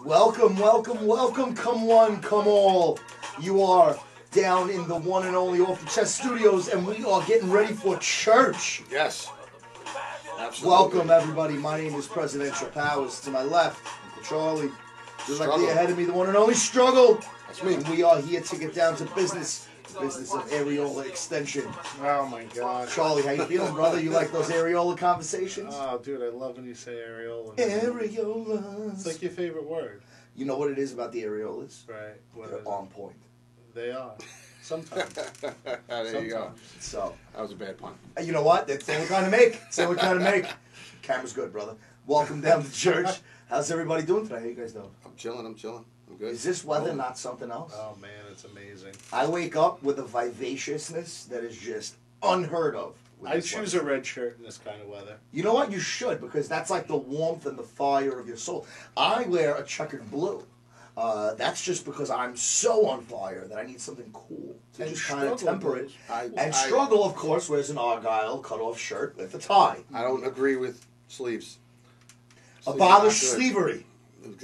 Welcome, welcome, welcome. Come one, come all. You are down in the one and only Off the Chest Studios, and we are getting ready for church. Yes. Absolutely. Welcome, everybody. My name is Presidential Powers. To my left, Uncle Charlie. Directly ahead of me, the one and only Struggle. That's me. And we are here to get down to business. The business of areola extension. Oh my God. Charlie, how you feeling, brother? You like those areola conversations? Oh, dude, I love when you say areola. Areolas. It's like your favorite word. You know what it is about the areolas? Right. What They're is on point. it? They are. Sometimes. There you go. So, That was a bad pun. you know what? That's all we're trying to make. That's all we're trying to make. Camera's good, brother. Welcome down to church. How's everybody doing today? How you guys doing? I'm chilling. I'm good. Is this weather not something else? Oh man, it's amazing. I wake up with a vivaciousness that is just unheard of. with I this choose weather. a red shirt in this kind of weather. You know what? You should, because that's like the warmth and the fire of your soul. I wear a checkered blue. That's just because I'm so on fire that I need something cool to And just kind of Struggle temper it. goes- And Struggle, of course, wears an Argyle cut-off shirt with a tie. I don't agree with sleeves. Sleeves are Abolish not good. sleevery.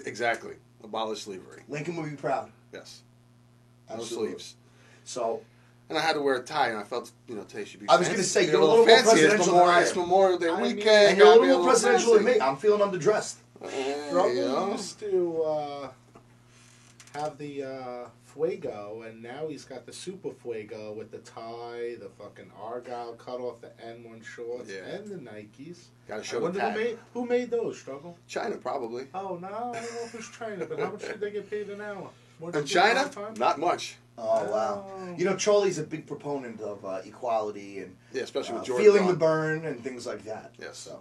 Exactly. Abolish sleevery. Lincoln will be proud. Yes. No Absolutely. sleeves. So, And I had to wear a tie, and I felt, today should be I was fancy. gonna say, Be you're a little more fancy. presidential than I It's am. Memorial Day I mean- weekend. and you're a gotta little be more presidential than fancy. me. I'm feeling underdressed. Struggle used to have the Fuego, and now he's got the Super Fuego with the tie, the fucking Argyle cut off the N1 shorts, Yeah. and the Nikes. Gotta I show the wonder tag. who made those, Struggle? China, probably. Oh, no, I don't know if it's China, but how much did they get paid an hour? More In than China, $2 not much. Oh, wow. Oh. You know, Charlie's a big proponent of equality and Yeah, especially with Jordan. feeling the burn and things like that. Yes. So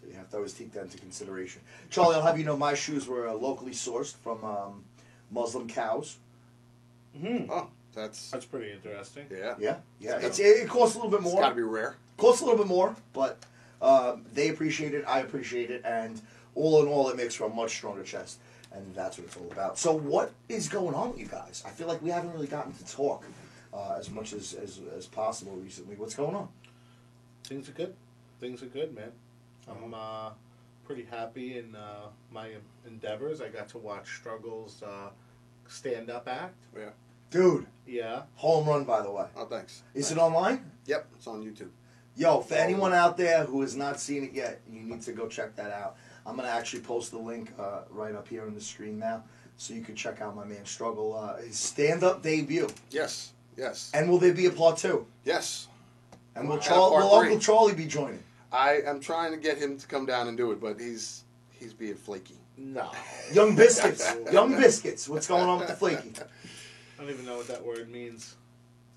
you have to always take that into consideration. Charlie, I'll have you know my shoes were locally sourced from Muslim cows. Mhm. Oh, that's Pretty interesting. yeah. Yeah. It costs a little bit It's more. got to be rare. Costs a little bit more, but they appreciate it. I appreciate it, and all in all, it makes for a much stronger chest, and that's what it's all about. So, what is going on with you guys? I feel like we haven't really gotten to talk as much as possible recently. What's going on? Things are good. Things are good, man. I'm pretty happy in my endeavors. I got to watch Struggle's stand-up act. Yeah. Dude, Yeah. home run, by the way. Oh, thanks. Is it Thanks. online? Yep, it's on YouTube. Yo, for anyone out there who has not seen it yet, you need to go check that out. I'm going to actually post the link right up here on the screen now, so you can check out my man Struggle, his stand-up debut. Yes. And will there be a part 2? Yes. And will And a part will 3. Uncle Charlie be joining? I am trying to get him to come down and do it, but he's being flaky. No. Young Biscuits. Young Biscuits. What's going on with the flaky? I don't even know what that word means.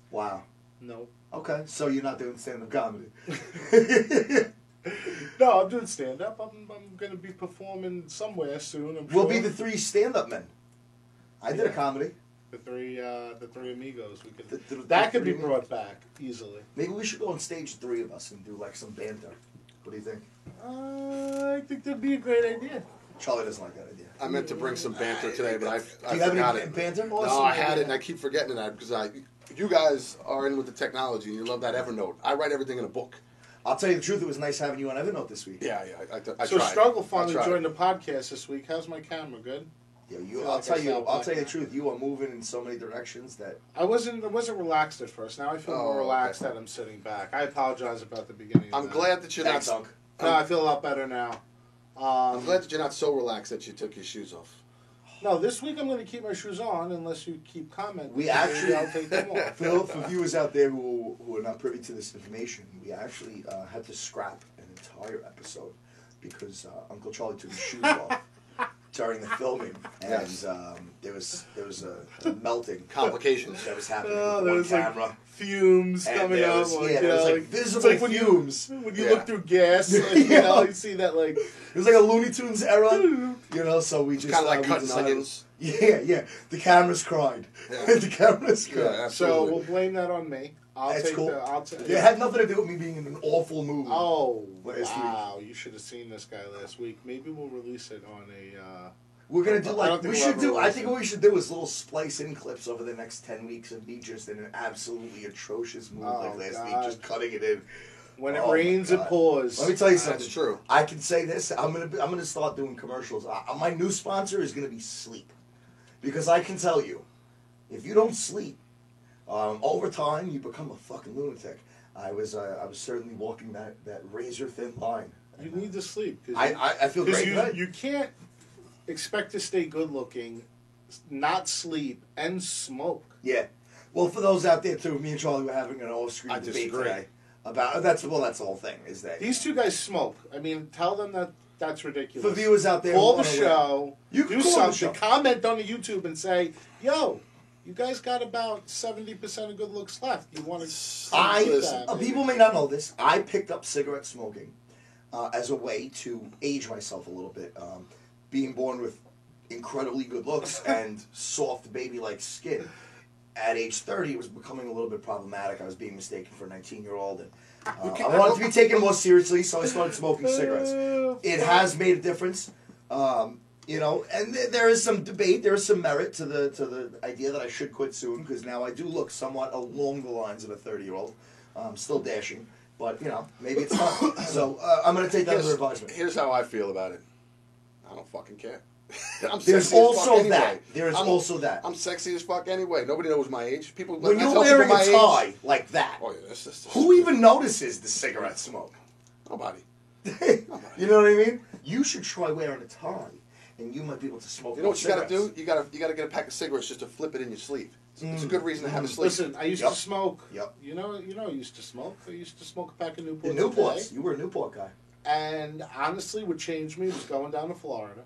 Wow. No. Okay, so you're not doing stand-up comedy. No, I'm doing stand-up. I'm going to be performing somewhere soon, I'm We'll sure. be the 3 stand-up men. I did a Yeah. comedy. The three amigos. We could The that could be three- brought back easily. Maybe we should go on stage, 3 of us, and do like some banter. What do you think? I think that'd be a great idea. Charlie doesn't like that idea. I meant to bring some banter today, but I Do you have forgot any it. banter? No, I had it, and I keep forgetting it because you guys are in with the technology, and you love that Evernote. I write everything in a book. I'll tell you the truth, it was nice having you on Evernote this week. Yeah, I So tried. Struggle I finally tried. joined the podcast this week. How's my camera? Good. Yeah, feel I'll like tell I you sound I'll like tell you the that. truth, you are moving in so many directions that I wasn't relaxed at first. Now I feel Oh, more relaxed okay. that I'm sitting back. I apologize about the beginning. Of I'm that. glad that you're thanks, not. Unc. No, I feel a lot better now. I'm glad that you're not so relaxed that you took your shoes off. No, this week I'm going to keep my shoes on unless you keep commenting. We Maybe actually- I'll take them off. For viewers out there who are not privy to this information, we actually had to scrap an entire episode because Uncle Charlie took his shoes off during the filming, and Yes. there was a melting Complications. that was happening Oh, with there one was like camera. fumes And coming there out. was- like, yeah, you there was, know, like, it's visible like when fumes. when you Yeah. look through gas, and, Yeah. you see that like. It was like a Looney Tunes era, so we just Kind of like we cutting decided- onions. Yeah. The cameras cried. Yeah. The cameras cried. Yeah, So absolutely. we'll blame that on me. I'll That's take cool. I'll take. It had nothing to do with me being in an awful mood. Oh Last wow! You should have seen this guy last week. Maybe we'll release it on a. We're gonna do I don't like think we we'll should ever do. I release think it. what we should do is little splice-in clips over the next 10 weeks of me just in an absolutely atrocious mood like Oh, last God. week, just cutting it in. When it Oh, my rains, it God. pours. Let me tell you That's something. true. I can say this. I'm gonna start doing commercials. My new sponsor is gonna be sleep, because I can tell you, if you don't sleep, over time you become a fucking lunatic. I was certainly walking that razor thin line. You need to sleep. I feel great. Right? You can't expect to stay good looking, not sleep, and smoke. Yeah. Well, for those out there too, me and Charlie were having an off-screen I debate disagree. today about that's the whole thing is that These two guys smoke. I mean, tell them that that's ridiculous. for viewers out there, Call who the wanna win, show. You can do call the something. show. Comment on the YouTube and say, "Yo, you guys got about 70% of good looks left. You want to?" Listen, People may not know this. I picked up cigarette smoking as a way to age myself a little bit. Being born with incredibly good looks and soft baby-like skin, at age 30, it was becoming a little bit problematic. I was being mistaken for a 19-year-old, and I wanted to be taken more seriously, so I started smoking cigarettes. It has made a difference. You know, and there is some debate. There is some merit to the idea that I should quit soon, because now I do look somewhat along the lines of a 30-year-old. Still dashing, but you know, maybe it's time. So I'm going to take that under advisement. Here's how I feel about it. I don't fucking care. I'm There's sexy as also fuck anyway. that. There is also that. I'm sexy as fuck anyway. Nobody knows my age. People When I you're tell wearing people a my tie age- like that, Oh yeah, that's just who even notices the cigarette smoke? Nobody. You know what I mean? You should try wearing a tie, and you might be able to smoke. You know what you got to cigarettes. do? You got to get a pack of cigarettes just to flip it in your sleeve. It's a good reason to have a sleeve. Listen, I used Yep. to smoke. Yep. You know, I used to smoke. I used to smoke a pack of The Newports. Newports. A day. You were a Newport guy. And honestly, what changed me was going down to Florida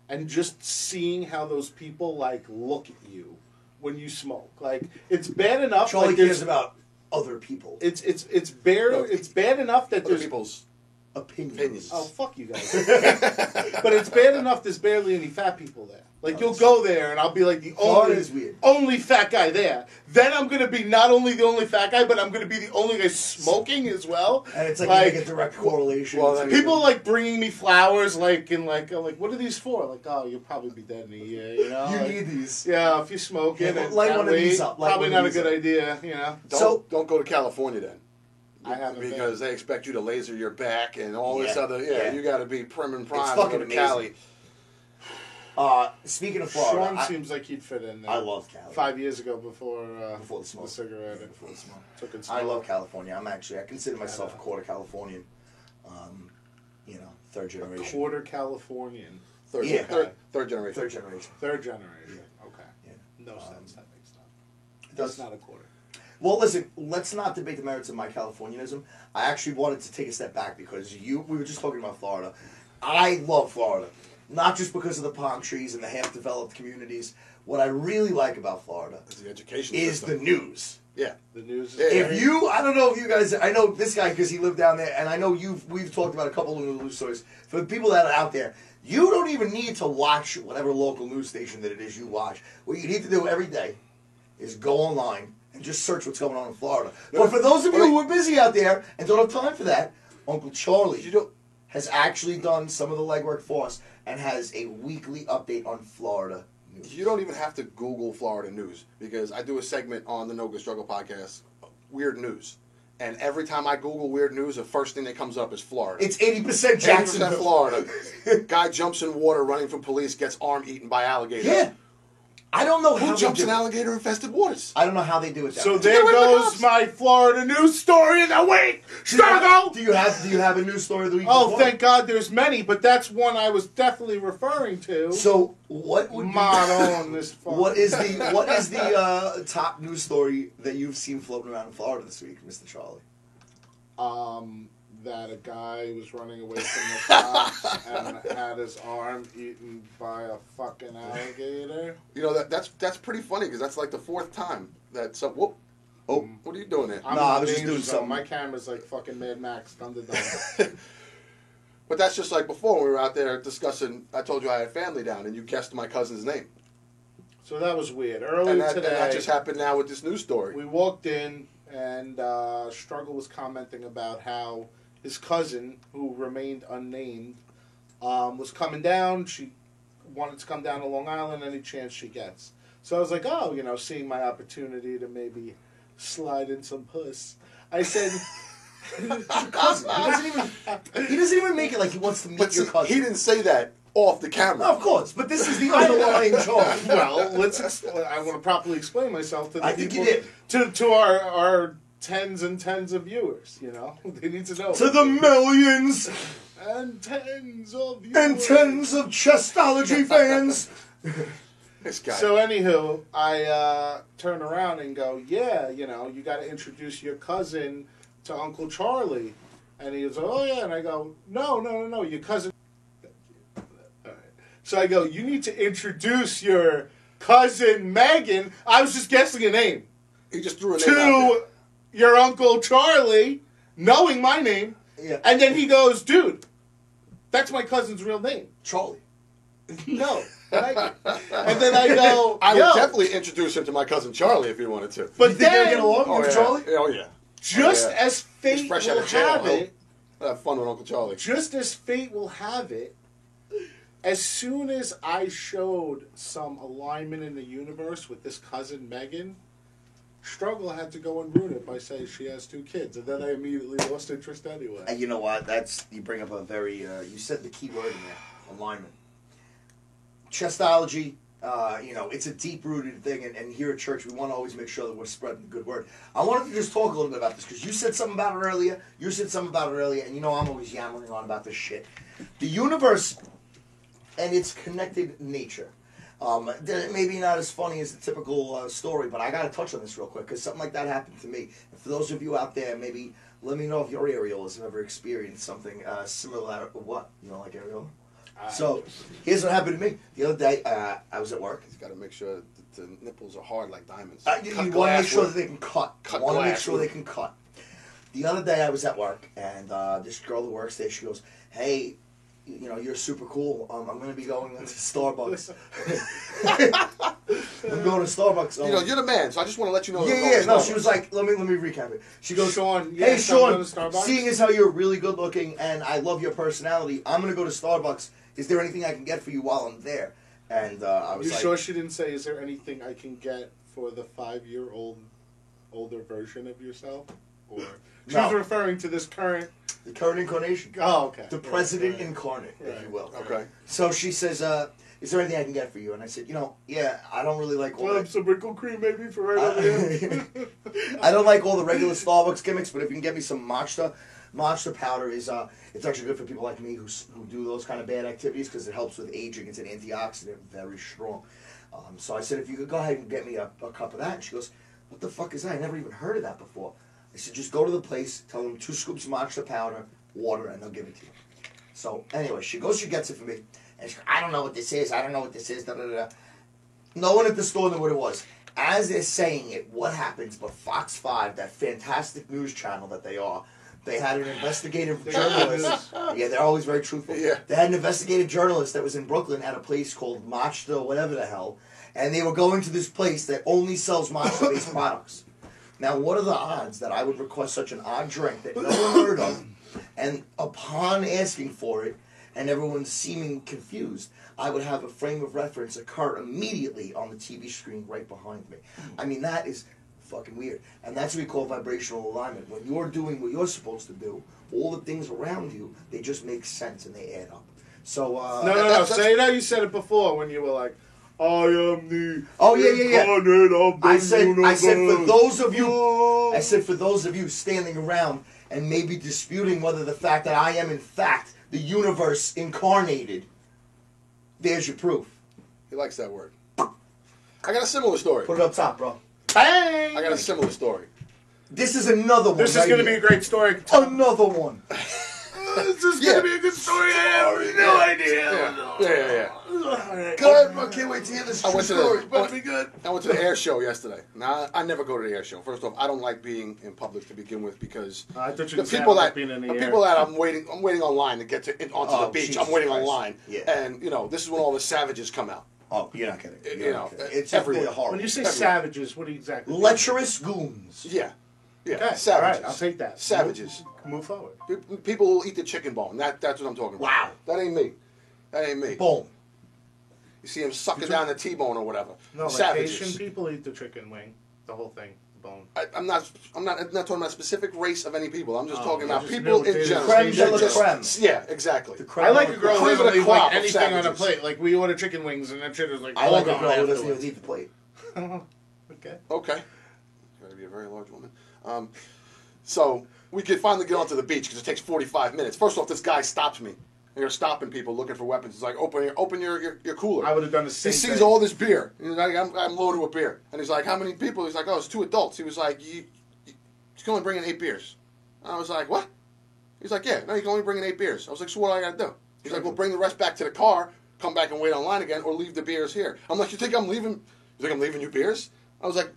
and just seeing how those people like look at you when you smoke. Like it's bad enough. Charlie like, cares there's- about other people. It's bare. No, It's bad enough that Other there's. people's Opinions. Oh fuck you guys! But it's bad enough. There's barely any fat people there. Like you'll go there and I'll be like the Florida is weird. only fat guy there. Then I'm gonna be not only the only fat guy, but I'm gonna be the only guy smoking as well. And it's like you make a direct correlation. well, between People them. like bringing me flowers, like and like, I'm like, what are these for? Like, oh, you'll probably be dead in a year, you know. You Like, need these. yeah, if you're smoking, Yeah, and light that one of way, these up, light probably one of not a these good up. idea, you know. don't go to California then. I haven't Because they expect you to laser your back and all this Yeah, other. yeah. You got to be prim and prime. It's to go fucking to amazing. Cali. Speaking of Florida, Sean seems like he'd fit in there. I love Cali. 5 years ago before Before the smoke. cigarette. Before the smoke. Took it I slow. love California. I consider myself a quarter Californian. You know, third A generation. quarter Californian. Third, Yeah. third generation. Third generation. Third generation. Okay. Yeah. No sense. That makes sense. It That's does. not a quarter. Well, listen, let's not debate the merits of my Californianism. I actually wanted to take a step back because we were just talking about Florida. I love Florida. Not just because of the palm trees and the half-developed communities. What I really like about Florida It's the education is the system. news. Yeah. The news is Yeah. If you, I don't know if you guys, I know this guy because he lived down there, and I know we've talked about a couple of news stories. For the people that are out there, you don't even need to watch whatever local news station that it is you watch. What you need to do every day is go online and just search what's going on in Florida. But for those of you who are busy out there and don't have time for that, Uncle Charlie You don't. has actually done some of the legwork for us and has a weekly update on Florida news. You don't even have to Google Florida news because I do a segment on the No Good Struggle podcast, Weird News. And every time I Google weird news, the first thing that comes up is Florida. It's 80% 80% Jacksonville. Florida. Guy jumps in water running from police, gets arm eaten by alligator. Yeah. I don't know how Who they jumps do in it. alligator infested waters? I don't know how they do it. So there. there away from the goes cops. my Florida news story of the week. Struggle. Do you have a news story of the week? Oh, before? thank God there's many, but that's one I was definitely referring to. So what would be, on this phone. what is the top news story that you've seen floating around in Florida this week, Mr. Charlie? That a guy was running away from the cops and had his arm eaten by a fucking alligator. You know, that's pretty funny because that's like the fourth time that some. Whoop. Oh, what are you doing there? I'm Nah, I in was just danger doing zone. something. My camera's like fucking Mad Max Thunderdome. But that's just like before when we were out there discussing. I told you I had family down, and you guessed my cousin's name. So that was weird. Earlier And that today, just happened now with this news story. we walked in and Struggle was commenting about how his cousin, who remained unnamed, was coming down. She wanted to come down to Long Island any chance she gets. So I was like, oh, seeing my opportunity to maybe slide in some puss. I said, It's your cousin. He doesn't even make it like he wants to meet But your see, cousin. he didn't say that off the camera. No, of course, but this is the underlying charge. Well, I want to properly explain myself to the I think people, you to our tens and tens of viewers. You know, they need to know. To the millions and tens of viewers. and tens of Chestology fans. This guy. So, anywho, I turn around and go, yeah, you know, you got to introduce your cousin to Uncle Charlie. And he goes, oh, yeah. And I go, no, your cousin. All right. So I go, you need to introduce your cousin Megan. I was just guessing a name. he just threw a name out To your Uncle Charlie, knowing my name. Yeah. And then he goes, dude, that's my cousin's real name. Charlie. No. Megan. And then I go, there. I yo, would definitely introduce him to my cousin Charlie if he wanted to. But You think they'll then, get along Oh with yeah. Charlie? Oh yeah. just Oh, yeah. as fate He's fresh out will of jail. have it, He'll have fun with Uncle Charlie. just as fate will have it, as soon as I showed some alignment in the universe with this cousin Megan, Struggle had to go and ruin it by saying she has 2 kids, and then I immediately lost interest anyway. And you know what? You bring up a very, you said the key word in there, alignment. Chestology, it's a deep-rooted thing, and here at church, we want to always make sure that we're spreading the good word. I wanted to just talk a little bit about this, because you said something about it earlier, and you know I'm always yammering on about this shit. The universe and its connected nature. Maybe not as funny as the typical story, but I got to touch on this real quick, because something like that happened to me. And for those of you out there, maybe let me know if your areolas have ever experienced something similar. What? You don't like areola? So, here's what happened to me. The other day, I was at work. He's got to make sure that the nipples are hard like diamonds. You Cut want to make glass sure with- that they can cut. Cut You want to make glass sure with- they can cut. The other day, I was at work, and this girl that works there, she goes, hey, you're super cool. I'm going to be going to Starbucks. I'm going to Starbucks. you're the man, so I just want to let you know. Yeah. No, she was like, let me recap it. She goes, Sean, hey, yes, I'm going Sean, to Starbucks. seeing as how you're really good looking and I love your personality, I'm going to go to Starbucks. Is there anything I can get for you while I'm there? And I was You like, sure she didn't say, is there anything I can get for the 5-year-old older version of yourself? Or she No. was referring to this current. the current incarnation. Oh, okay. The president Right. incarnate, if you will. Okay. So she says, is there anything I can get for you? And I said, yeah, I don't really like all Well, that. some wrinkle cream maybe for right over here. I don't like all the regular Starbucks gimmicks, but if you can get me some matcha powder is it's actually good for people like me who do those kind of bad activities because it helps with aging. It's an antioxidant, very strong. So I said, if you could go ahead and get me a cup of that. And she goes, what the fuck is that? I never even heard of that before. I said, just go to the place, tell them 2 scoops of matcha powder, water, and they'll give it to you. So anyway, she goes, she gets it for me. And she goes, I don't know what this is, da da da. No one at the store knew what it was. As they're saying it, what happens? But Fox 5, that fantastic news channel that they are, they had an investigative journalist. Yeah, they're always very truthful. Yeah. They had an investigative journalist that was in Brooklyn at a place called Matcha, whatever the hell, and they were going to this place that only sells matcha-based products. Now, what are the odds that I would request such an odd drink that no one heard of, and upon asking for it, and everyone's seeming confused, I would have a frame of reference occur immediately on the TV screen right behind me. I mean, that is fucking weird. And that's what we call vibrational alignment. When you're doing what you're supposed to do, all the things around you, they just make sense and they add up. So, No. Say that you said it before when you were like, I am the Oh, yeah. incarnate of the I said universe. for those of you standing around and maybe disputing whether the fact that I am in fact the universe incarnated, there's your proof. He likes that word. I got a similar story. Put it up top, bro. Bang! I got a similar story. This is another one. This is right going to be here. a great story. Another one. This is Yeah. going to be a good story. I have no idea. Yeah. Good. I can't wait to hear this I true went to story. the, Better be good. I went to the air show yesterday. Now, I never go to the air show. First off, I don't like being in public to begin with because I thought you the were saying people I like that being in the the air. people that I'm waiting online to get onto Oh, the beach. Jesus I'm waiting Christ. online, Yeah. and this is when all the savages come out. Oh, you're not kidding. You You're know, not kidding. It's everywhere. horrible. When you say Everywhere. savages, what do you exactly mean? Lecherous goons. Yeah, Okay, savages. all right, I'll take that. Savages. Move forward. People will eat the chicken bone. That's what I'm talking about. Wow. That ain't me. That ain't me. Boom. You see him sucking down the T-bone or whatever. No, like Savages. Haitian people eat the chicken wing, the whole thing, bone. I'm not talking about a specific race of any people. I'm just talking about just people in military. general. Creme de la Just- creme. Yeah, exactly. The creme I like de a la girl creme. who doesn't leave crop like of anything on a savages. plate. Like we order chicken wings and that shit is like I all like a gone girl who doesn't even afterwards. leave the plate. Okay. Okay. Gotta be a very large woman. So we could finally get onto the beach because it takes 45 minutes. First off, this guy stops me. And they're stopping people looking for weapons. He's like, open your cooler. I would have done the He same sees thing. all this beer. He's like, I'm loaded with beer. And he's like, how many people? He's like, oh, it's 2 adults. He was like, you can only bring in 8 beers. I was like, what? He's like, yeah, no, you can only bring in 8 beers. I was like, so what do I got to do? He's like, well, bring the rest back to the car, come back and wait online again, or leave the beers here. I'm like, you think I'm leaving you beers? I was like,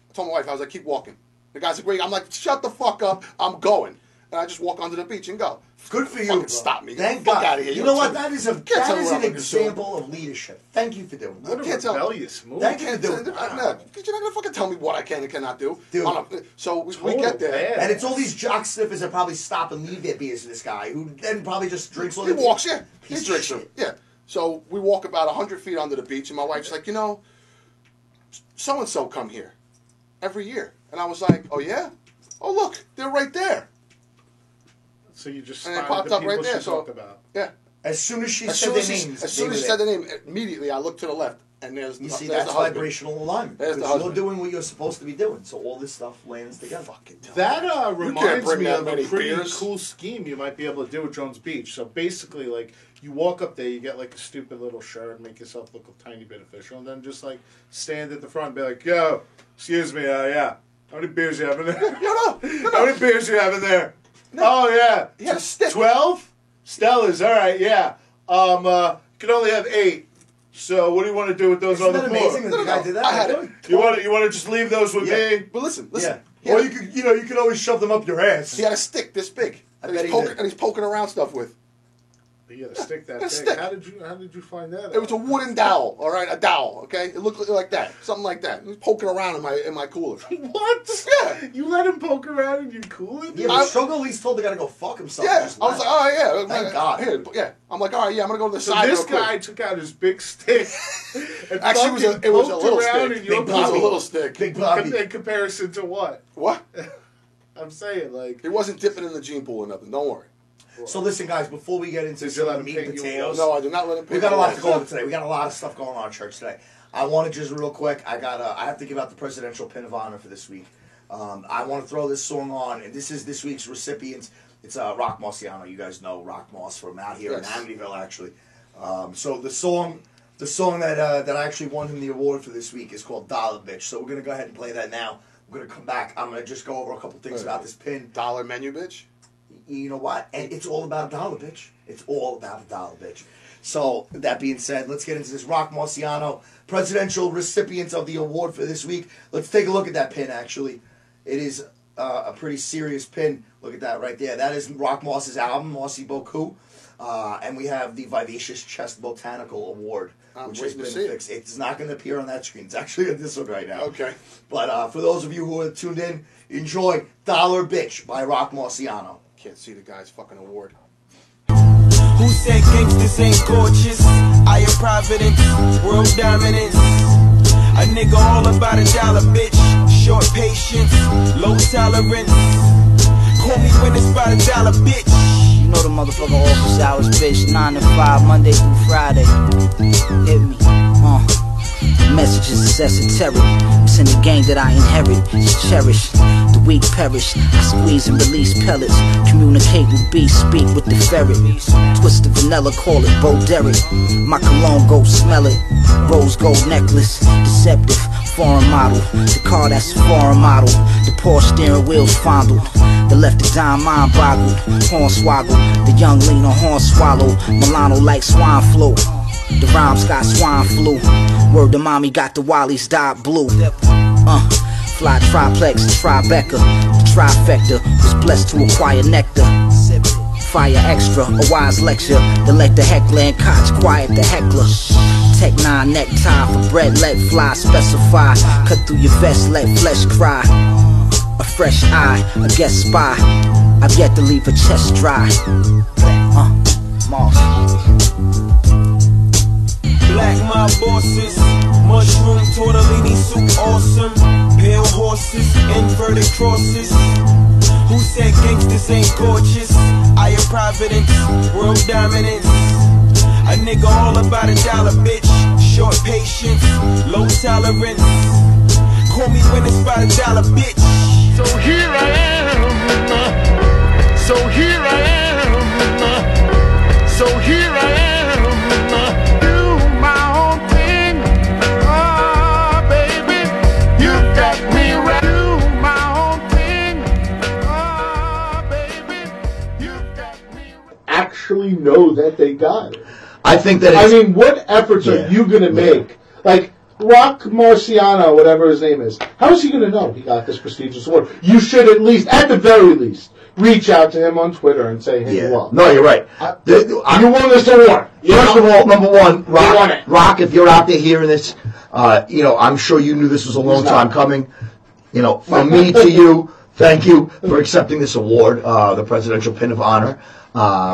I told my wife, I was like, keep walking. The guy's like, wait. I'm like, shut the fuck up. I'm going. And I just walk onto the beach and go. Good for you. Fucking Bro. stop me. Thank Fuck God. out of here. You know what? too. That is Can't that tell is me what an I'm doing. example of leadership. Thank you for doing that. What a can't tell- rebellious move. Thank you for doing You're that. not gonna fucking tell me what I can and cannot do. Dude. So we Total get there. bad. And it's all these jock sniffers that probably stop and leave their beers to this guy, who then probably just drinks all He the walks, yeah. He Piece of drinks them. shit. Yeah. So we walk about 100 feet under the beach, and my wife's like, so-and-so come here every year. And I was like, oh, yeah? Oh, look, they're right there. So you just And it spotted popped the up right people there, she so- talked about. Yeah. As soon as she As said soon their as names, she said the name, immediately I looked to the left, and there's You see, there's that's the husband. vibrational alignment. There's the Because you're husband. doing what you're supposed to be doing. So all this stuff lands together. Fucking tell That me. You can't reminds bring me that of a many pretty beers. cool scheme you might be able to do at Jones Beach. So basically, like, you walk up there, you get like a stupid little shirt, make yourself look a tiny bit official, and then just like stand at the front and be like, yo, excuse me, yeah. How many beers you have in there? No. How many beers you have in there? Oh, yeah. He had a stick. 12? Stella's, all right, yeah. You can only have 8. So what do you want to do with those Isn't other that 4? amazing that the guy did that? I had it. You want to just leave those with Yeah. me? But listen. Yeah. Or you could always shove them up your ass. He had a stick this big. I And bet he's he poking, did. and he's poking around stuff with. You got to stick that A thing. stick. How did you find that? It was a wooden dowel, all right, a dowel, okay? It looked like that, something like that. He was poking around in my cooler. What? Yeah. You let him poke around in your cooler? Yeah, but Struggle at least told the guy to go fuck himself. Yeah, Just I was left. like, oh yeah, Thank God. Here, yeah, I'm like, all right, yeah, I'm gonna go to the So side. this real quick. guy took out his big stick and Actually, fucking it was a poked little around stick. in your It was a cooler. little stick. Big Bobby. In comparison to what? What? I'm saying, like, He wasn't dipping in the gene pool or nothing. Don't worry. So listen, guys, before we get into Did you some let of him the meat and pick you potatoes, No, I did not let him. we got a lot to go over today. We got a lot of stuff going on in church today. I want to just real quick. I have to give out the presidential pin of honor for this week. I want to throw this song on, and this is this week's recipient. It's Rock Marciano. You guys know Rock Moss from out here Yes. in Amityville, actually. So the song that I actually won him the award for this week is called "Dollar Bitch." So we're gonna go ahead and play that now. We're gonna come back. I'm gonna just go over a couple things about this pin. Dollar menu, bitch. You know what? And it's all about a dollar, bitch. It's all about a dollar, bitch. So, that being said, let's get into this. Rock Marciano, presidential recipient of the award for this week. Let's take a look at that pin, actually. It is a pretty serious pin. Look at that right there. That is Rock Moss's album, Mossy Beaucoup. And we have the Vivacious Chest Botanical Award, which has waiting to been see it. fixed. It's not going to appear on that screen. It's actually on this one right now. Okay. But for those of you who are tuned in, enjoy Dollar Bitch by Rock Marciano. Can't see the guy's fucking award. Who said gangsters ain't gorgeous? I am providence, world dominance. A nigga all about a dollar, bitch. Short patience, low tolerance. Call me when it's about a dollar, bitch. You know the motherfucking office hours, bitch. 9 to 5, Monday through Friday. Hit me. Messages is esoteric. It's in the game that I inherit. It's cherished. The weak perish. I squeeze and release pellets. Communicate with beasts, speak with the ferret. Twist the vanilla, call it Bo Derek. My cologne, go smell it. Rose gold necklace. Deceptive. Foreign model. The car that's a foreign model. The Porsche steering wheels fondled. The left the dime mind boggled. Horn swaggled. The young leaner horn swallow. Milano like swine flu. The rhymes got swine flu. Word to mommy got the Wally's dyed blue. Fly triplex, Tribeca. The trifecta was blessed to acquire nectar. Fire extra, a wise lecture. To let the heckler and cots quiet the heckler. Tech 9 necktie for bread, let fly specify. Cut through your vest, let flesh cry. A fresh eye, a guest spy. I've yet to leave a chest dry. Moss. Black my bosses, mushroom tortellini soup awesome. Pale horses, inverted crosses. Who said gangsters ain't gorgeous? I am providence, world dominance. A nigga all about a dollar, bitch. Short patience, low tolerance. Call me when it's about a dollar, bitch. So here I am. So here I am. So here I am. Do my own thing. Oh, baby, you got me right. Do my own thing. Oh, baby, you got me right. Actually know that they got it. I think that I it's, mean, what efforts Yeah. are you going to make? Like, Rock Marciano, whatever his name is, how is he going to know he got this prestigious award? You should at least, at the very least, reach out to him on Twitter and say, hey, yeah. well, No, you're right. you won this award. First of all, number one, won it. Rock, if you're out there hearing this, I'm sure you knew this was a long time coming. From me to you, thank you for accepting this award, the Presidential Pin of Honor.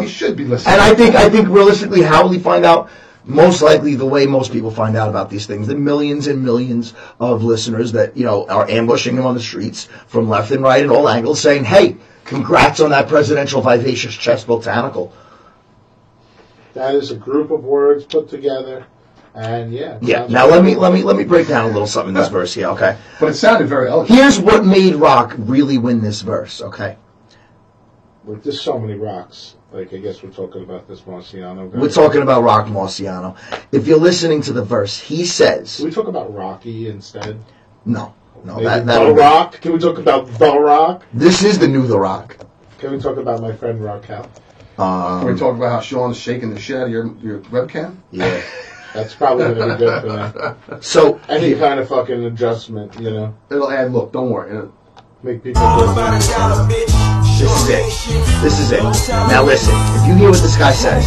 He should be listening. And I think realistically, how will he find out? Most likely the way most people find out about these things, the millions and millions of listeners that, are ambushing him on the streets from left and right and all angles saying, hey, congrats on that Presidential Vivacious Chest Botanical. That is a group of words put together, and yeah. Yeah. Now let me break down a little something in this verse here, okay? But it sounded very elegant. Here's what made Rock really win this verse, okay? Like, there's so many rocks. Like, I guess we're talking about this Marciano guy. We're talking about Rock Marciano. If you're listening to the verse, he says, Can we talk about Rocky instead? no, Maybe that The Rock? Can we talk about The Rock? This is the new The Rock. Can we talk about my friend Raquel? Can we talk about how Sean's shaking the shit out of your webcam? Yeah. That's probably going to be good for them. So Any kind of fucking adjustment, It'll add look. Don't worry. make people All feel about a dollar, bitch. this Short is it. patience, This is it. low Now tolerance. listen, if you hear what this guy says,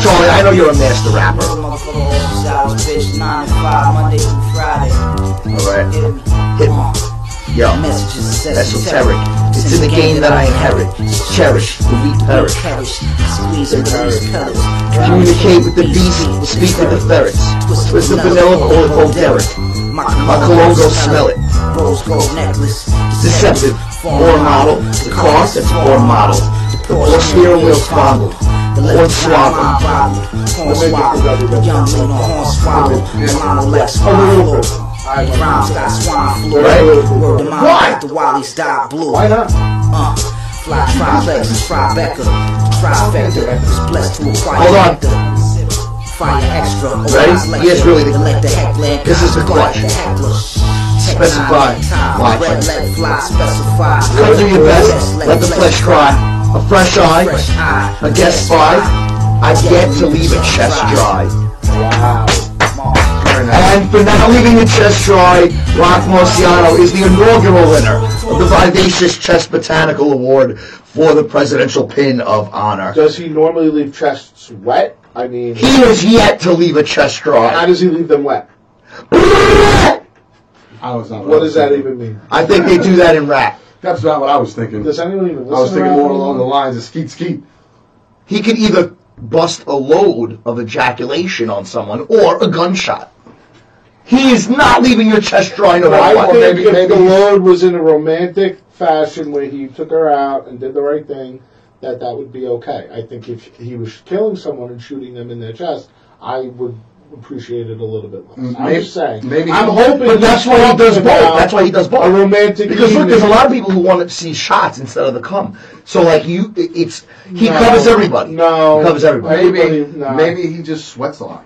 Charlie, I know you're a master rapper. Motherfucker, office hours, bitch, 9 to 5, Monday through Friday. All right. Hit me. Hit me. Yo, Messages esoteric. It's in the game that I inherit. Cherish, the weak perish. Squeeze and release pellets. Communicate with the beast, speak with the ferrets. Twist the vanilla or old Derek. My cologne go smell it. Rose gold necklace. Deceptive, or model. The cost, that's or model. The poor steering wheel fondled. Horn swallowed. Horn swallowed. Young lean on horn swallowed. Milano like swine flu. Rhymes got swine flu. Right? Word to mouth like the Wally style blue. Why not? Fly triplex, Tribeca, trifecta, is blessed to acquire Hold on. nectar. Fire extra, Ready? Here's really the- let the heckler. This is the clutch. Specify. Watch. Red, let fly, specify. Come do your best, let the flesh cry. A fresh eye, a guest spy. I get to leave a chest dry. Wow. And for now leaving the chest dry, Rock Marciano is the inaugural winner of the Vivacious Chest Botanical Award for the Presidential Pin of Honor. Does he normally leave chests wet? I mean, He has yet to leave a chest how dry. does he leave them wet? I was not. What does that even mean? I think they do that in rap. That's not what I was thinking. Does anyone even listen I was thinking to more rap along the anymore? lines of skeet skeet. He could either bust a load of ejaculation on someone or a gunshot. He is not leaving your chest dry no I matter what. think maybe- if maybe the he's- Lord was in a romantic fashion where he took her out and did the right thing, that would be okay. I think if he was killing someone and shooting them in their chest, I would appreciate it a little bit less. I'm Maybe- just saying. maybe- I'm hoping. But that's why he does both. That's why he does both. A romantic Because look, evening. there's a lot of people who want to see shots instead of the cum. So like he No. covers everybody. No. He covers everybody. Maybe no. maybe he just sweats a lot.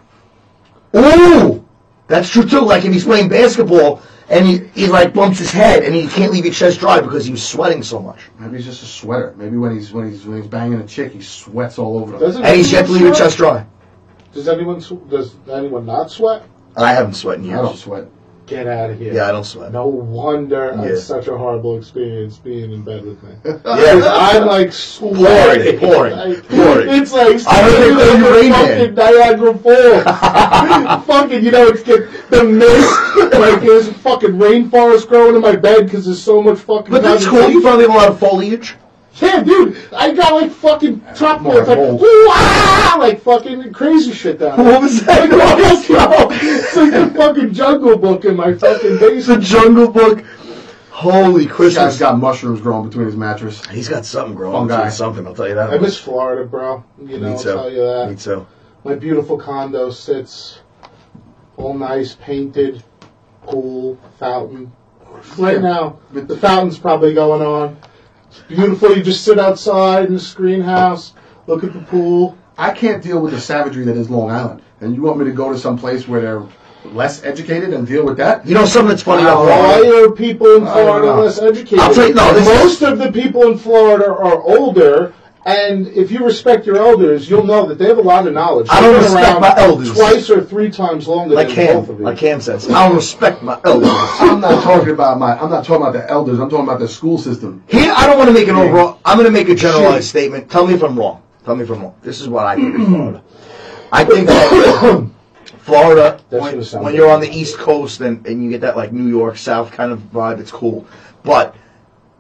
Ooh, that's true too. Like if he's playing basketball and he like bumps his head and he can't leave his chest dry because he was sweating so much. Maybe he's just a sweater. Maybe when he's banging a chick, he sweats all over them. Doesn't And he's yet to leave his sweat? chest dry. Does anyone not sweat? I haven't sweat in I don't years. sweat. Get out of here. Yeah, I don't sweat. No wonder I Yeah. had such a horrible experience being in bed with me. Yeah. I'm like sweating. Pouring. It's like I heard they call you Rain Man. fucking Niagara Falls. Fucking, it's the mist. Like there's a fucking rainforest growing in my bed because there's so much fucking. But that's cool. You probably have a lot of foliage. Yeah, dude, I got like fucking top More it's like mold. wow, like fucking crazy shit down there. What was that? It's like the fucking Jungle Book in my fucking It's a basement. Jungle Book. Holy This guy's Christmas. got mushrooms growing between his mattress. He's got something growing. Fun guy. Something, I'll tell you that. I miss Florida, bro. You know, Me I'll too. tell you that. Me too. My beautiful condo sits all nice, painted, pool, fountain. Right now, the fountain's probably going on. It's beautiful. You just sit outside in the screen house, look at the pool. I can't deal with the savagery that is Long Island. And you want me to go to some place where they're less educated and deal with that? You know something that's funny about Why Florida? are people in Florida know. less educated? I'll tell you- no, this Most of the people in Florida are older, and if you respect your elders, you'll know that they have a lot of knowledge. I don't They've been respect around my elders. twice or three times longer Like than both of Cam. you. Like Cam says. I don't respect my elders. I'm not talking about the elders. I'm talking about the school system. Here, I don't want to make an overall. I'm going to make a generalized statement. Tell me if I'm wrong. Tell me if I'm wrong. This is what I think of Florida. I think that Florida, That's gonna sound when good. you're on the East Coast and you get that like New York South kind of vibe, it's cool. But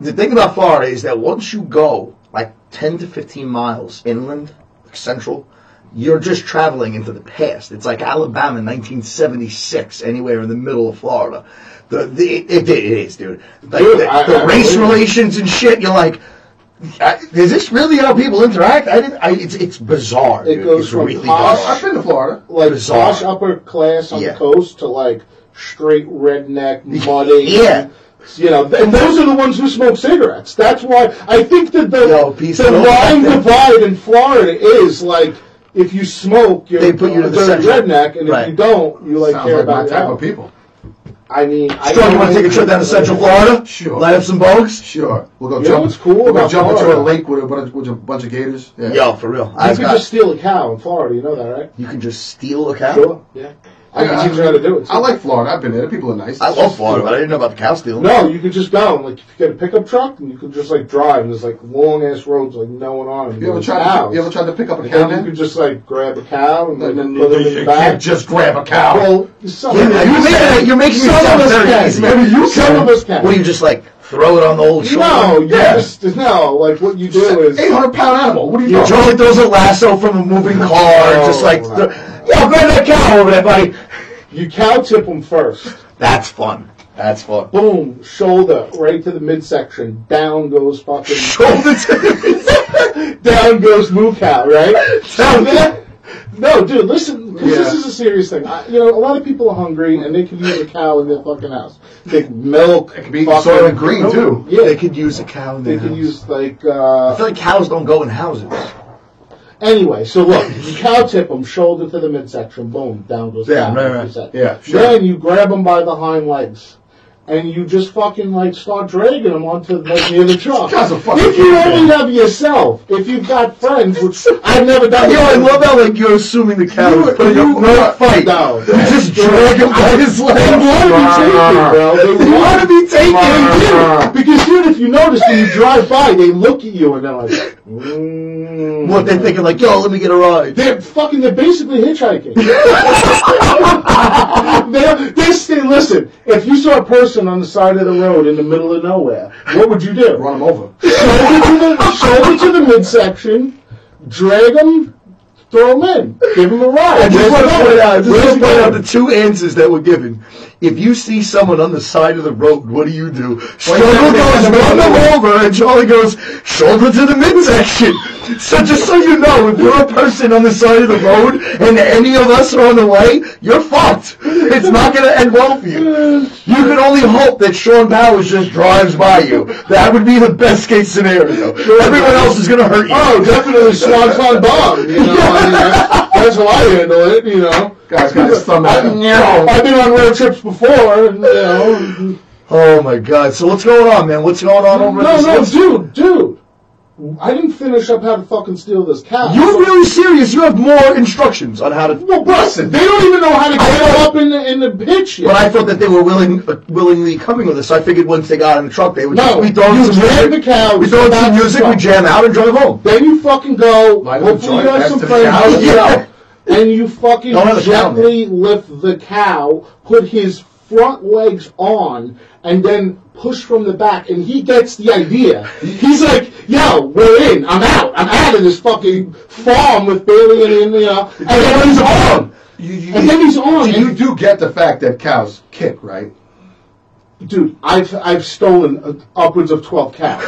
the thing about Florida is that once you go like 10 to 15 miles inland, like central, you're just traveling into the past. It's like Alabama in 1976, anywhere in the middle of Florida. It is, dude. Like, Dude, the I race believe it. relations and shit, you're like, is this really how people interact? It's bizarre. It dude. goes It's from really posh- bizarre. I've been to Florida. like Bizarre. posh upper class on Yeah. the coast to like straight redneck, muddy. Yeah. You know, and those are the ones who smoke cigarettes. That's why I think that Yo, peace the out. line divide in Florida is like if you smoke, you're They put you to a the dirty center. redneck, and Right. if you don't, you like Sounds care like my about your type health. of people. I mean, I Strong, you want to take a trip down to Central Florida? Sure. Light up some bogues? Sure. We'll go You know jump. what's cool We'll go about jump into a Florida? lake with a bunch of gators. Yeah. Yo, for real. You can just steal a cow in Florida. You know that, right? You can just steal a cow? Sure. Yeah. I can teach you how to do it. I like Florida. I've been there. The people are nice. I love Florida, but I didn't know about the cow stealing. No, you could just go and like if you get a pickup truck and you could just like drive and there's like long ass roads like no one on them. You ever tried to pick up a And cow? then you could just like grab a cow and then Then put them in the back. just grab a cow. Well, some Yeah, of us you're making me some sound of us very can. easy. Maybe you some of us can. What do you just like throw it on the old shoulder? No, you Yeah. just no. Like what you do is 800-pound animal. What are you Yeah. doing? Joey throws a lasso from a moving car, No, just like, no. yo, grab that cow over there, buddy. you cow tip them first. That's fun. That's fun. Boom, shoulder right to the midsection. Down goes fucking. Shoulder to the Down goes moo cow, right? Down. No, dude, listen. 'Cause Yeah. This is a serious thing. A lot of people are hungry and they can use a cow in their fucking house. They can milk. It can be fucking- soil and green, too. Yeah, They could use a cow in they their can house. use like. I feel like cows don't go in houses. Anyway, so look, you cow tip them, shoulder to the midsection, boom, down goes Yeah, cow. right, like right. you said. Yeah, sure. Then you grab them by the hind legs. And you just fucking like start dragging them onto like near the truck. Guys are fucking If you crazy. only have yourself, if you've got friends, which I've never done. Yo, I love how like you're assuming the cow is putting up no fight. No. You just drag him by his They legs. want to be taken, bro. They want to be taken. Because, dude, if you notice when you drive by, they look at you and they're like, What, they're thinking like, yo, let me get a ride. They're basically hitchhiking. Listen, if you saw a person on the side of the road in the middle of nowhere, what would you do? Run them over. Shoulder to the midsection, drag them, throw them in, give them a ride. I just want to point out, Where's the going? the two answers that were given. If you see someone on the side of the road, what do you do? Struggle goes, run them over, and Charlie goes, shoulder to the midsection. So just so you know, if you're a person on the side of the road, and any of us are on the way, you're fucked. It's not going to end well for you. You can only hope that Sean Powers just drives by you. That would be the best case scenario. Everyone else is going to hurt you. Oh, definitely Swanton Bomb. You know, I mean, that's how I handle it. You know, Guy's got his thumb out. I've been on road trips before, and, you know. Oh my God! So what's going on, man? What's going on over at this? Dude. I didn't finish up how to fucking steal this cow. You're really serious. You have more instructions on how to. Well, listen, they don't even know how to get them up in the pitch yet. But I thought that they were willingly coming with us. So I figured once they got in the truck, they would. No, we throw in you some drag music. the cow, We throw in back some to the music. We truck. jam out and drive home. Then you fucking go. Light up a Hopefully you joint, have pass some to the friends. cow. You Yeah. know, and you fucking Don't have the cow, gently lift the cow, put his front legs on, and then push from the back. And he gets the idea. He's like, yo, we're in. I'm out of this fucking farm with Bailey and you know. And then he's on. And then he's on. You do get the fact that cows kick, right? Dude, I've stolen upwards of 12 cows.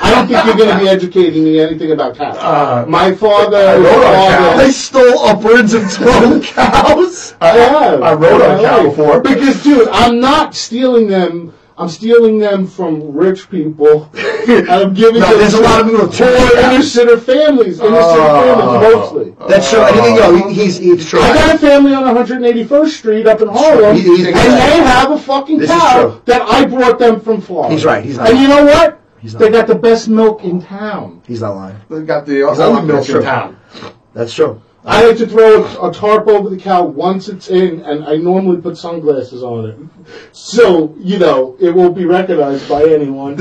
I don't think you're going to be educating me anything about cows. My father... I stole upwards of 12 cows? I have. I rode on a cow before. Because, dude, I'm not stealing them. I'm stealing them from rich people. And I'm giving them there's a lot of poor inner-city families. Mostly. That's true. He's true. I got a family on 181st Street up in Harlem, and they have a fucking cow that I brought them from Florida. He's right. He's not and lying. you know what? He's not They got the best milk in town. He's not lying. They got the only milk in town. That's true. I like to throw a tarp over the cow once it's in, and I normally put sunglasses on it. So, it won't be recognized by anyone.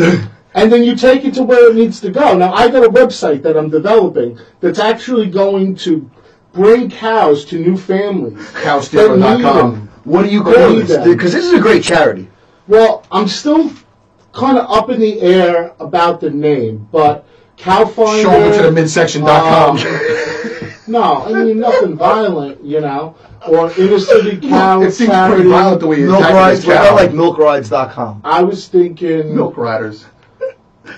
And then you take it to where it needs to go. Now, I got a website that I'm developing that's actually going to bring cows to new families. Cowstealer.com. What do you call this? Because this is a great charity. Well, I'm still kind of up in the air about the name, but Cowfinder... Shoulder to the midsection.com. No, I mean nothing violent, or inner city cow It seems charity. pretty violent the way you Milk attack rides. this What about cow. like milkrides.com? I was thinking Milk riders.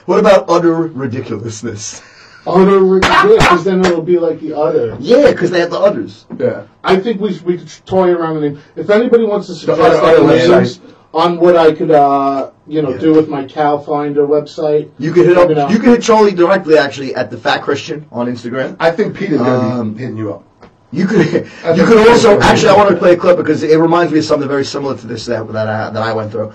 What about utter ridiculousness? utter ridiculous, because then it'll be like the other. Yeah, because they have the udders. Yeah. I think we could toy around the name. If anybody wants to suggest other ideas on what I could, do with my Cowfinder website, You could hit let me know. up. You could hit Charlie directly, actually, at the Fat Christian on Instagram. I think Peter's going to be hitting you up. You could. You could also. Actually, I want to play a clip because it reminds me of something very similar to this that I went through.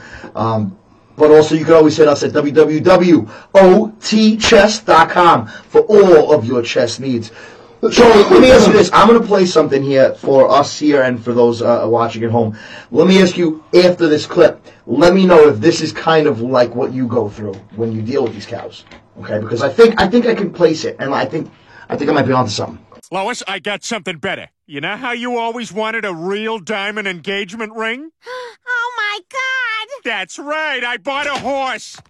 But also, you can always hit us at www.otchess.com for all of your chess needs. Charlie, let me ask you this. I'm going to play something here for us here and for those watching at home. Let me ask you, after this clip, let me know if this is kind of like what you go through when you deal with these cows. Okay? Because I think I can place it, and I think I might be onto something. Lois, I got something better. You know how you always wanted a real diamond engagement ring? Oh, my God! That's right, I bought a horse.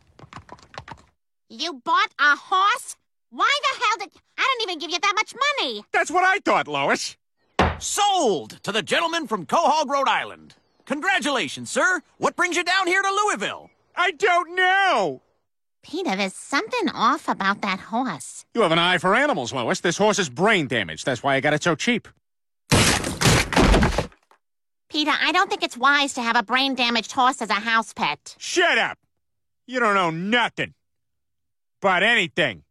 You bought a horse? Why the hell did... I didn't even give you that much money. That's what I thought, Lois. Sold to the gentleman from Quahog, Rhode Island. Congratulations, sir. What brings you down here to Louisville? I don't know. Peter, there's something off about that horse. You have an eye for animals, Lois. This horse is brain damaged. That's why I got it so cheap. Peter, I don't think it's wise to have a brain-damaged horse as a house pet. Shut up. You don't know nothing. About anything.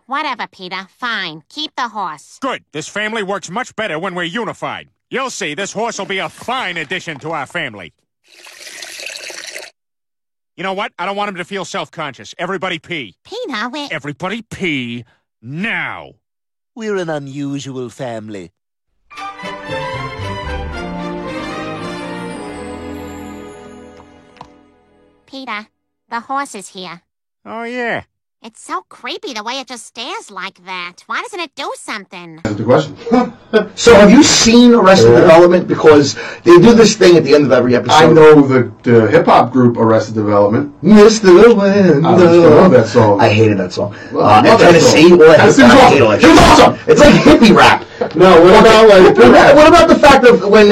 Whatever, Peter. Fine. Keep the horse. Good. This family works much better when we're unified. You'll see, this horse will be a fine addition to our family. You know what? I don't want him to feel self-conscious. Everybody pee. Peter, we're... Everybody pee now. We're an unusual family. Peter, the horse is here. Oh, yeah. It's so creepy the way it just stares like that. Why doesn't it do something? That's the question. So, have you seen Arrested Development? Because they do this thing at the end of every episode. I know the hip-hop group Arrested Development. Mr. Window. I love that song. I hated that song. Love that Tennessee, song. well, I Tennessee's hate awesome. it. It was awesome. It's like hippie rap. No, what about like... What about the fact of when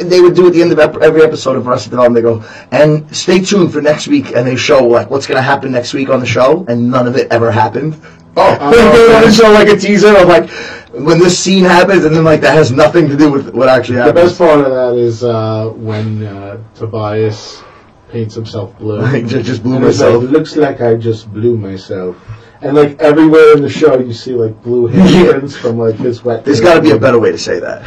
they would do at the end of every episode of Arrested Development, they go, and stay tuned for next week, and they show like what's going to happen next week on the show, and none of it ever happened. They want to show like a teaser of like when this scene happens, and then like that has nothing to do with what actually The happens. best part of that is when Tobias paints himself blue. I just blew And he's myself. like, looks like I just blew myself. And like everywhere in the show, you see like blue handprints from like his wet. There's got to be a better way to say that.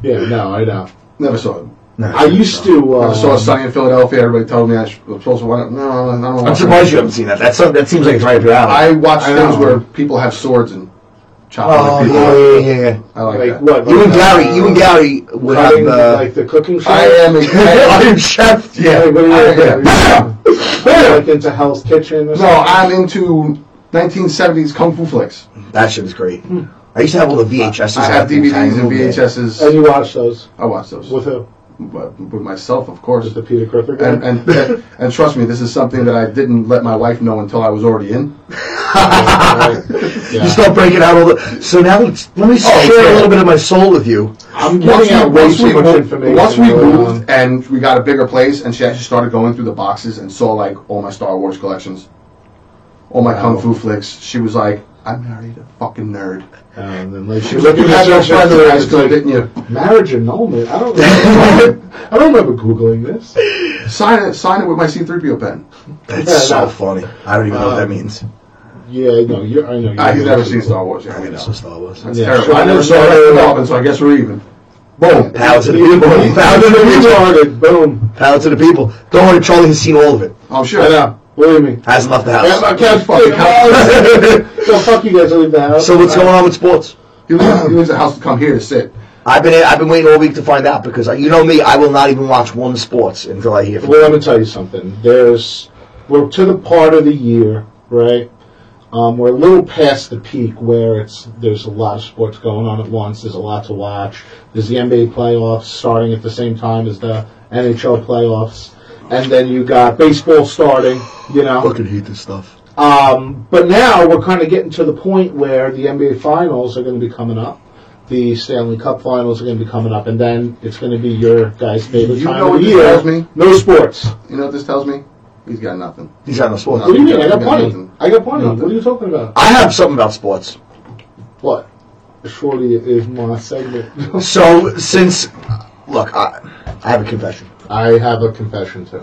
Yeah, no, I know. Never saw it. No, I used to. I saw Sunny in Philadelphia. Everybody told me I was supposed to watch it. No, I don't I'm watch surprised it. you haven't seen that. That seems like it's right up your alley. I watch I things know. where people have swords and chop Oh other people. yeah. I like Like that. what? You and like, Gary would have cutting, like the cooking show. I am. Iron Chef. Yeah. Like, what are you Yeah. like into Hell's Kitchen or No, something? I'm into 1970s kung fu flicks. That shit is great. I used to have all the VHSs. I have of Wu-Tang DVDs and movie. VHSs. And you watch those I watch those. with who? But with myself, of course. Is the Peter Griffin guy? And trust me, this is something that I didn't let my wife know until I was already in. You start breaking out all the. So now let me share a little bit of my soul with you. I'm giving out way too much information. Once we moved and we got a bigger place, and she actually started going through the boxes and saw like all my Star Wars collections, all my kung fu flicks. She was like, "I married a fucking nerd." And then like, She was like, "You had no friends in high school, didn't you?" Marriage annulment? I don't remember Googling this. Sign it with my C-3PO pen. That's so funny. I don't even know what that means. Yeah, I know. I know. He's never seen Star Wars. Yeah, I mean, it's Star Wars. That's Yeah, terrible. sure. I never saw that, so I guess we're even. Boom. Power to the people. Power to the people. Boom. Power to the people. Don't worry, Charlie has seen all of it. Oh, sure. I know. Believe me. Hasn't left the house. Yeah, my cat's fucking house. So fuck you guys, I leave the house. So what's going on with sports? He leaves the house to come here to sit. I've been waiting all week to find out because you know me, I will not even watch one sports until I hear from Well, you. let me tell you something. We're to the part of the year, right? We're a little past the peak where there's a lot of sports going on at once. There's a lot to watch. There's the NBA playoffs starting at the same time as the NHL playoffs, and then you got baseball starting. You know, I fucking hate this stuff. but now we're kind of getting to the point where the NBA finals are going to be coming up. The Stanley Cup finals are going to be coming up, and then it's going to be your guys' favorite time of the year. Tells me? No sports. You know what this tells me? He's got nothing. He's got no sports. What do you mean? I got plenty. Nothing. I got plenty. What are you talking about? I have something about sports. What? Surely it is my segment. So since, look, I have a confession. I have a confession too.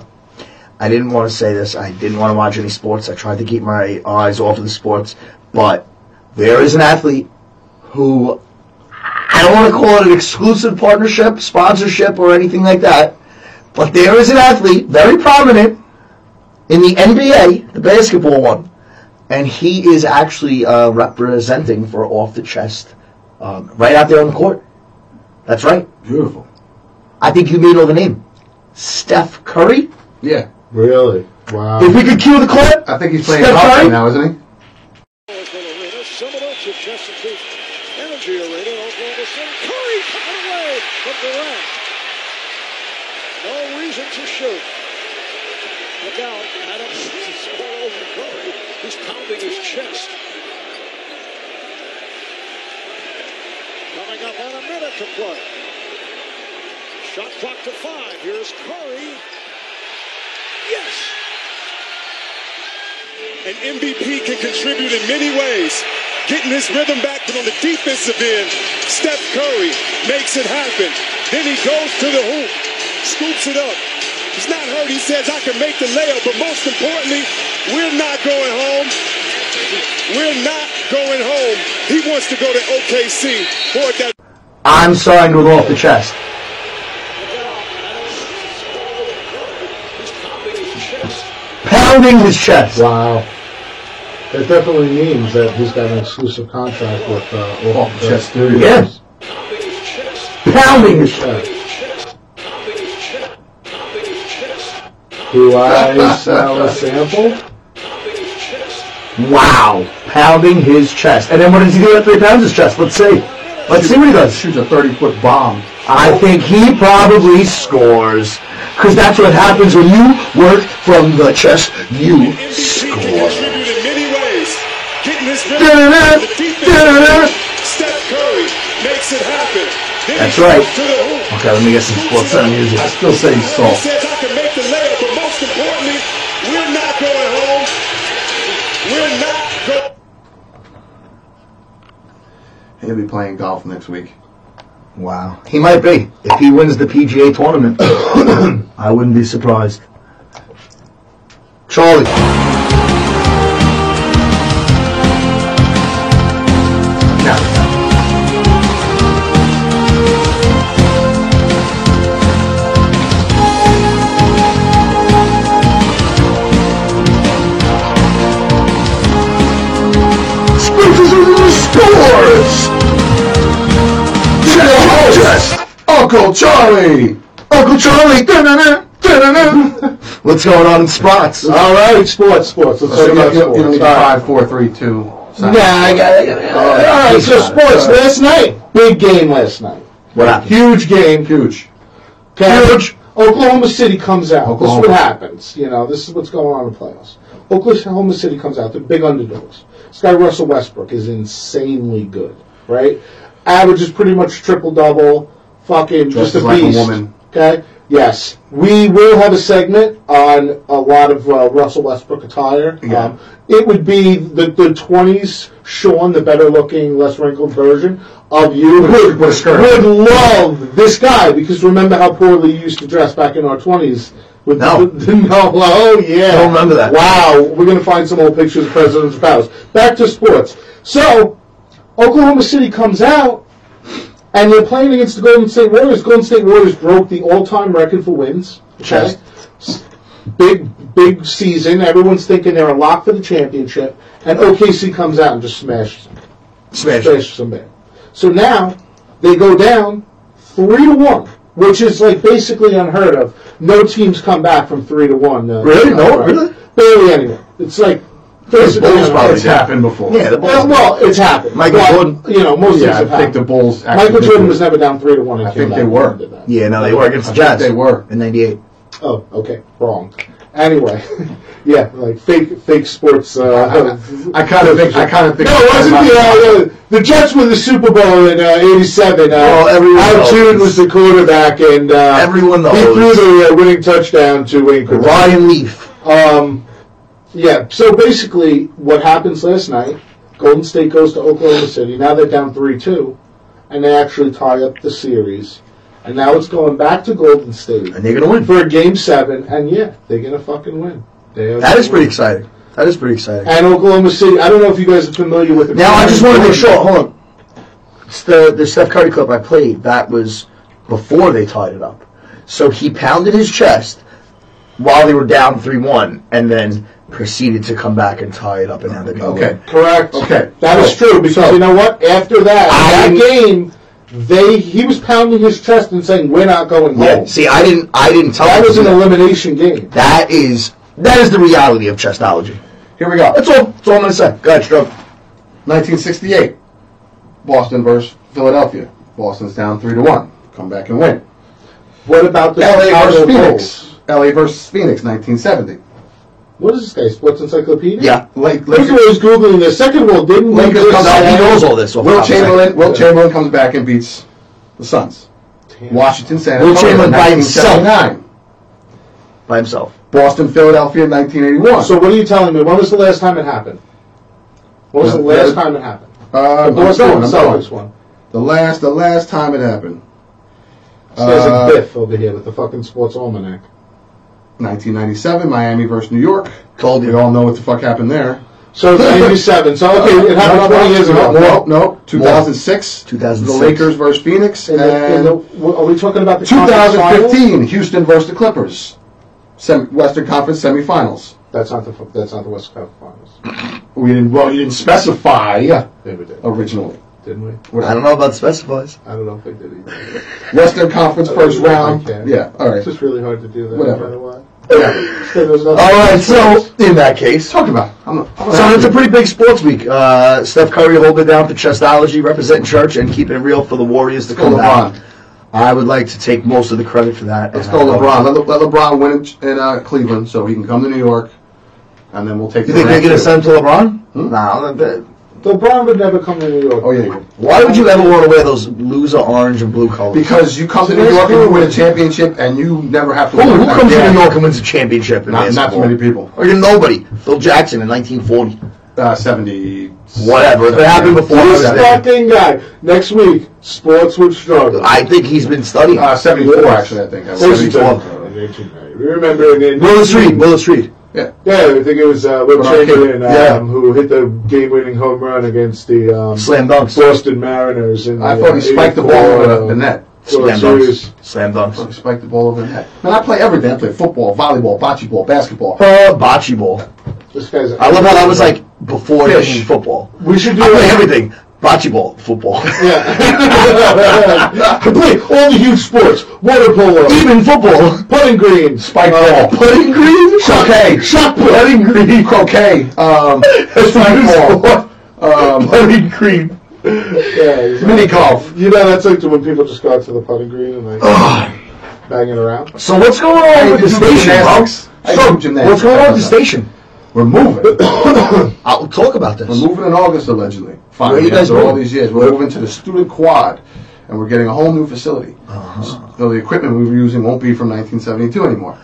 I didn't want to say this. I didn't want to watch any sports. I tried to keep my eyes off of the sports. But there is an athlete who, I don't want to call it an exclusive partnership, sponsorship, or anything like that, but there is an athlete, very prominent, in the NBA, the basketball one, and he is actually representing for Off the Chest right out there on the court. That's right. Beautiful. I think you may know the name. Steph Curry? Yeah. Really? Wow. If we could cue the clip. I think he's playing Steph golf Curry? right now, isn't he? Similar to Chesapeake Energy Arena, Oklahoma City. Curry coming away from Durant. No reason to shoot. Look out, Adams is all over Curry. He's pounding his chest. Coming up on a minute to play. Shot clock to 5. Here's Curry. Yes! An MVP can contribute in many ways. Getting his rhythm back, but on the defensive end, Steph Curry makes it happen. Then he goes to the hoop, scoops it up. He's not hurt. He says, I can make the layup, but most importantly, we're not going home. We're not going home. He wants to go to OKC. Boy, that. I'm signed with Off the Chest. Pounding his chest. Wow. It definitely means that he's got an exclusive contract with Off the Chest Studios. Yes. Pounding his chest. Do I sell a sample? Wow. Pounding his chest. And then what does he do after he pounds his chest? Let's see. Let's see what he does. Shoots a 30-foot bomb. I think he probably scores. Because that's what happens when you work from the chest. You score. Contribute in many ways. Getting his rhythm back, the defense. Steph Curry makes it happen. Then That's he goes right. to the hoop. Okay, let me get some sports center music. I still say he's He soft. says, I can make the layup, but most importantly, we're not going home. We're not going. He'll be playing golf next week. Wow. He might be. If he wins the PGA tournament, I wouldn't be surprised. Charlie. Now. Scores! Uncle Charlie! Uncle Charlie! Da-na-na, da-na-na. What's going on in spots? All right, sports. Let's So talk about you sports. don't need All right. 5, 4, 3, 2. Nah, I got it. All right, so sports last night. Big game last night. What happened? Huge game. Huge. Okay? Oklahoma City comes out. This Oklahoma. is what happens. You know, this is what's going on in the playoffs. Oklahoma City comes out. They're big underdogs. This guy, Russell Westbrook, is insanely good, right? Averages pretty much triple-double. Fucking just a Dresses like a beast. woman. Okay? Yes. We will have a segment on a lot of Russell Westbrook attire. Yeah. It would be the 20s Sean, the better-looking, less wrinkled version of you, With a skirt. would love this guy, because remember how poorly you used to dress back in our 20s? With No. No. Oh, yeah. I don't remember that. Wow. We're going to find some old pictures of President's Palace. Back to sports. So, Oklahoma City comes out, and they're playing against the Golden State Warriors. Golden State Warriors broke the all-time record for wins. Okay? Big season. Everyone's thinking they're a lock for the championship. And OKC comes out and just smashes them. Smashes them there. So now, they go down 3-1, which is like basically unheard of. No teams come back from 3-1. Really? No, really? Barely anyone. It's like basically Bulls probably It's did. happened before. Yeah, the Bulls. well, it's happened. Michael But, Jordan. You know, most Yeah, things I have think the happened. Bulls actually Michael did Jordan do was it. never down 3-1. And I came think back they and were. did that. Yeah, no, they were against the I think Jazz. they were. In 98. Oh, okay, wrong. Anyway, yeah, like fake sports. I kind of think. No, it wasn't the Jets won the Super Bowl in '87. Well, everyone Al knows. June was the quarterback, and Everyone knows. he threw the winning touchdown to Wayne Gretzky. Ryan Leaf. Yeah. So basically, what happens last night? Golden State goes to Oklahoma City. Now they're down 3-2, and they actually tie up the series. And now it's going back to Golden State. And they're going to win. For a Game 7, and yeah, they're going to fucking win. That is pretty exciting. That is pretty exciting. And Oklahoma City, I don't know if you guys are familiar with it. Now, I just want to make sure, hold on. It's the Steph Curry clip I played, that was before they tied it up. So he pounded his chest while they were down 3-1, and then proceeded to come back and tie it up, and now they're going to win. Correct. Okay. That is true, because you know what? After that game, he was pounding his chest and saying, "We're not going home." Yeah, see, I didn't tell That him was to an do that. elimination game. That is the reality of chestology. Here we go. That's all I'm going to say. Go ahead, Stroke. 1968. Boston versus Philadelphia. Boston's down 3-1. Come back and win. What about the LA Chicago versus Bulls? Phoenix. LA versus Phoenix, 1970. What is this guy? Sports Encyclopedia? Yeah. First of all, I was googling this. Second of all, didn't we Lakers just comes out, say- He knows all this. off the Will top of his head. Chamberlain comes back and beats the Suns. Washington, San Will Antonio, Chamberlain by himself. 1979. By himself. Boston, Philadelphia, 1981. So what are you telling me? When was the last time it happened? When was the last time it happened? I'm Boston going. Celtics won. The last time it happened. This guy's a Biff over here with the fucking Sports Almanac. 1997, Miami versus New York. Told We you. all know what the fuck happened there. So it's 97. So okay, it happened 20 years ago. No, 2006. 2006. The Lakers versus Phoenix. In And are we talking about the conference 2015, Houston versus the Clippers. Western Conference semifinals. That's not the West Coast Finals. You didn't specify Yeah, we did, originally. didn't we? I don't know about specifies. I don't know if we did either. Western Conference first round. Okay. Yeah, all right. It's just really hard to do that. Whatever. By the way. Yeah. All All right, so in that case, Talk about it. so it's a pretty big sports week. Steph Curry holding it down for Chestology, representing church, and keeping it real for the Warriors to Let's go come down. LeBron. I would like to take most of the credit for that. Let's and go I hope- LeBron. Let LeBron win in Cleveland so he can come to New York, and then we'll take You the think they're rest going to of send to LeBron? Hmm? No. LeBron would never come to New York. Oh, yeah. Why would you ever want to wear those loser orange and blue colors? Because you come to New York and you win a championship, and you never have to Who worry about comes to gas. New York and wins a championship in Not basketball? too many people. Or nobody. Phil Jackson in 1940. 70. Whatever. If it happened before, I This was there. fucking guy. Next week, sports would struggle. I think he's been studying. 74, actually, I think. 74. Remember in Willis Reed. Yeah. Yeah, I think it was Will Bernard Chamberlain King. Yeah. who hit the game-winning home run against the Slam dunks. Boston Mariners. In I the, thought he spiked the ball over the net. Slam World dunks. Series. Slam dunks. He spiked the ball over the net. Man, I play everything. I play football, volleyball, bocce ball, basketball. Bocce ball. This guy's. I love how that was like before Fish. thinking football. We should do I play it. everything. Bocce ball, football. I play all the huge sports. Water polo. Even football. Putting green. Spike ball. Putting green? Croquet. Shot put. Putting green. Croquet. Spike ball. Putting green. Yeah, Mini golf. You know, that's like when people just go out to the putting green and like. banging around. So what's going on with the station, bro? What's going on with the station? We're moving. I'll talk about this. We're moving in August, allegedly. Where are you guys after all moving? these years. We're moving to the student quad, and we're getting a whole new facility. So the equipment we were using won't be from 1972 anymore.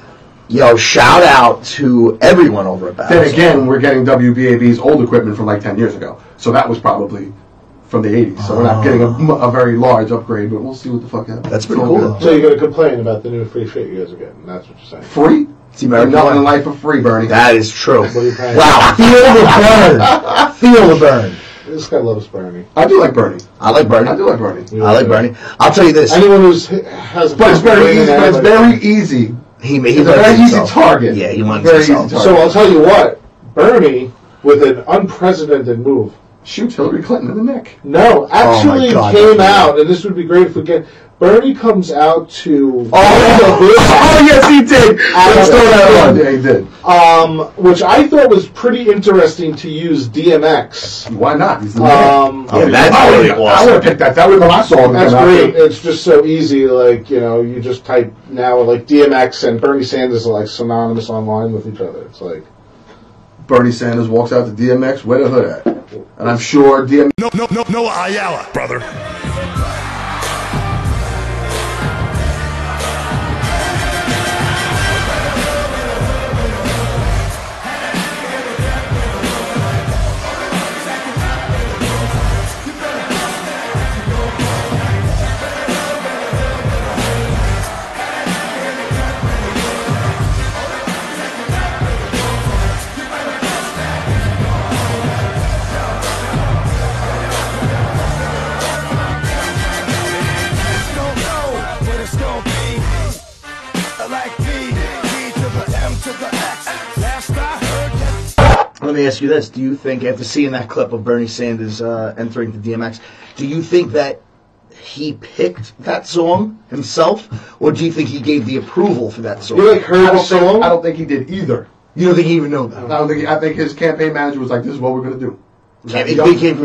Yo, shout out to everyone over at Battle. Then again, we're getting WBAB's old equipment from like 10 years ago. So that was probably from the 80s. So we're not getting a very large upgrade, but we'll see what the fuck happens. That's pretty cool. So you're going to complain about the new free shit you guys are getting. That's what you're saying. Free? It's the American Nothing in way. life for free, Bernie. That is true. What are you paying? Wow, feel the burn. Feel the burn. This guy loves Bernie. I do like Bernie. I like Bernie. I do like Bernie. I like Bernie. I'll tell you this. Anyone who has a But it's very easy. But it's very easy. He It's a very easy target. Yeah, he wants very himself. easy target. So I'll tell you what, Bernie, with an unprecedented move, shoots Hillary Clinton in the neck. No, actually Oh God, came that's out, and this would be great if we get. Bernie comes out to. Oh yes, he did. Let's throw that on. Yeah, he did. Which I thought was pretty interesting to use DMX. Why not? He's the that's really I awesome. would have picked that. That was when I saw him. That's come out, great. too. It's just so easy. Like, you know, you just type now, like DMX and Bernie Sanders are like synonymous online with each other. It's like. Bernie Sanders walks out to DMX, where the hood at? And I'm sure DMX. No, Ayala, brother. Let me ask you this. Do you think, after seeing that clip of Bernie Sanders entering the DMX, do you think that he picked that song himself, or do you think he gave the approval for that song? You like heard the song? I don't think he did either. You don't think he even know that? I think his campaign manager was like, "This is what we're going to do." We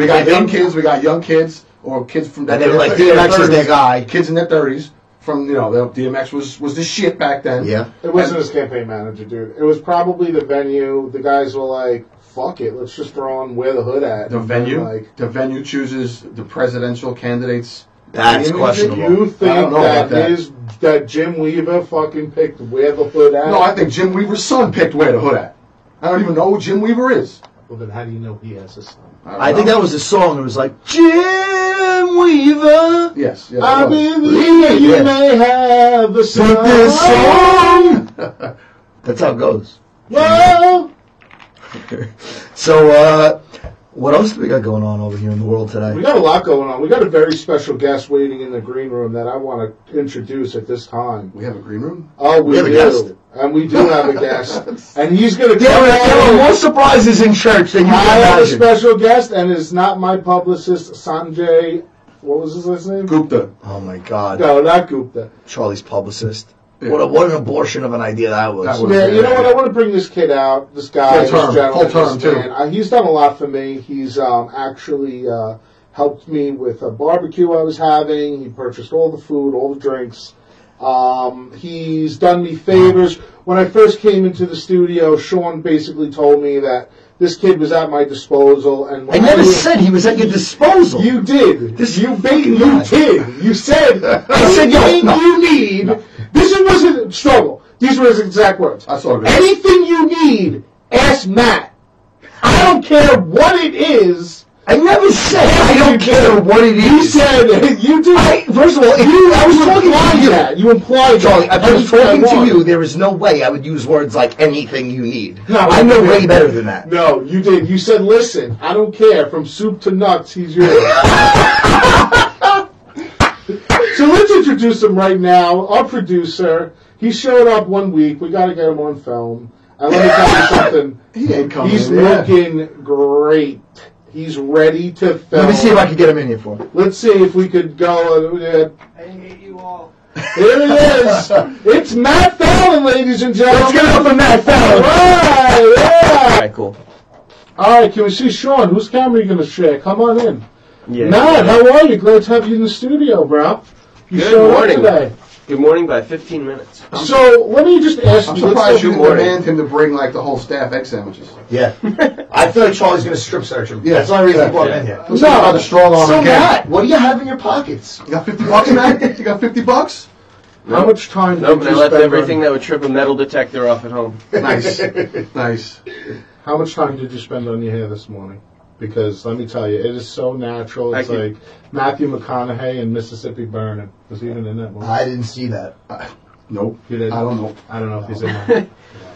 got young kids. We got young kids or kids from. And they were like, DMX is their guy. Kids in their 30s. From DMX was the shit back then. Yeah. It wasn't his campaign manager, dude. It was probably the venue. The guys were like, "Fuck it, let's just throw on Where the Hood At." The venue. Like, the venue chooses the presidential candidates. That's questionable. you think that that Jim Weaver fucking picked Where the Hood At? No, I think Jim Weaver's son picked Where the Hood At. I don't even know who Jim Weaver is. Well, then how do you know he has a son? I think that was the song. It was like, Jim Weaver. Yes. Yeah, I believe that you may have a son. But this song. That's how it goes. Well, So, what else do we got going on over here in the world today? we got a lot going on. We got a very special guest waiting in the green room that I want to introduce at this time. We have a green room? Oh, we have a do. guest? And we do have a guest. And he's going to There are more surprises in church than you I can have a imagine. special guest, and it's not my publicist, Sanjay. What was his last name? Gupta. Oh my God. No, not Gupta. Charlie's publicist. Yeah. What an abortion of an idea that was. That was- Yeah, you know what? I want to bring this kid out. This guy, Full term, this gentleman, full term, this man. He's done a lot for me. He's actually helped me with a barbecue I was having. He purchased all the food, all the drinks. He's done me favors. When I first came into the studio, Sean basically told me that this kid was at my disposal. And I never said he was at your disposal. You did. You fucking did. You said, I said, yo, anything no. you need. This wasn't a struggle. These were his exact words. I saw it. Anything you need, ask Matt. I don't care what it is. I never said I don't care what it is. You said you did. First of all, I was talking to you. That. You implied Charlie, that. if I was talking I to you, there is no way I would use words like anything you need. No, I know way better than that. No, you did. You said, listen, I don't care. From soup to nuts, he's yours. So let's introduce him right now. Our producer. He showed up one week. We got to get him on film. And let me tell you something. He ain't coming. He's looking great. He's ready to film. Let me see if I can get him in here for me. Let's see if we could go. I hate you all. Here it is. It's Matt Fallon, ladies and gentlemen. Let's get it up for Matt Fallon. All right, yeah. All right, cool. All right, can we see Sean? Whose camera are you going to share? Come on in. Yeah. Matt, how are you? Glad to have you in the studio, bro. You Good showed morning. up today. Good morning by 15 minutes. So let me just ask I'm you. surprised you didn't demand him to bring like the whole staff egg sandwiches. Yeah. I feel like Charlie's going to strip search him. Yeah. That's the only reason I brought him in here. Let's talk about the strong arm So again. Matt, what do you have in your pockets? You got $50, man? You got $50? How much time Nope, did and I you left spend everything on, that would trip a metal detector off at home. Nice. Nice. How much time did you spend on your hair this morning? Because let me tell you, it is so natural. It's like Matthew McConaughey in Mississippi Burning. Was he even in that movie? I didn't see that. Nope. You didn't? I don't know. I don't know if he's in that.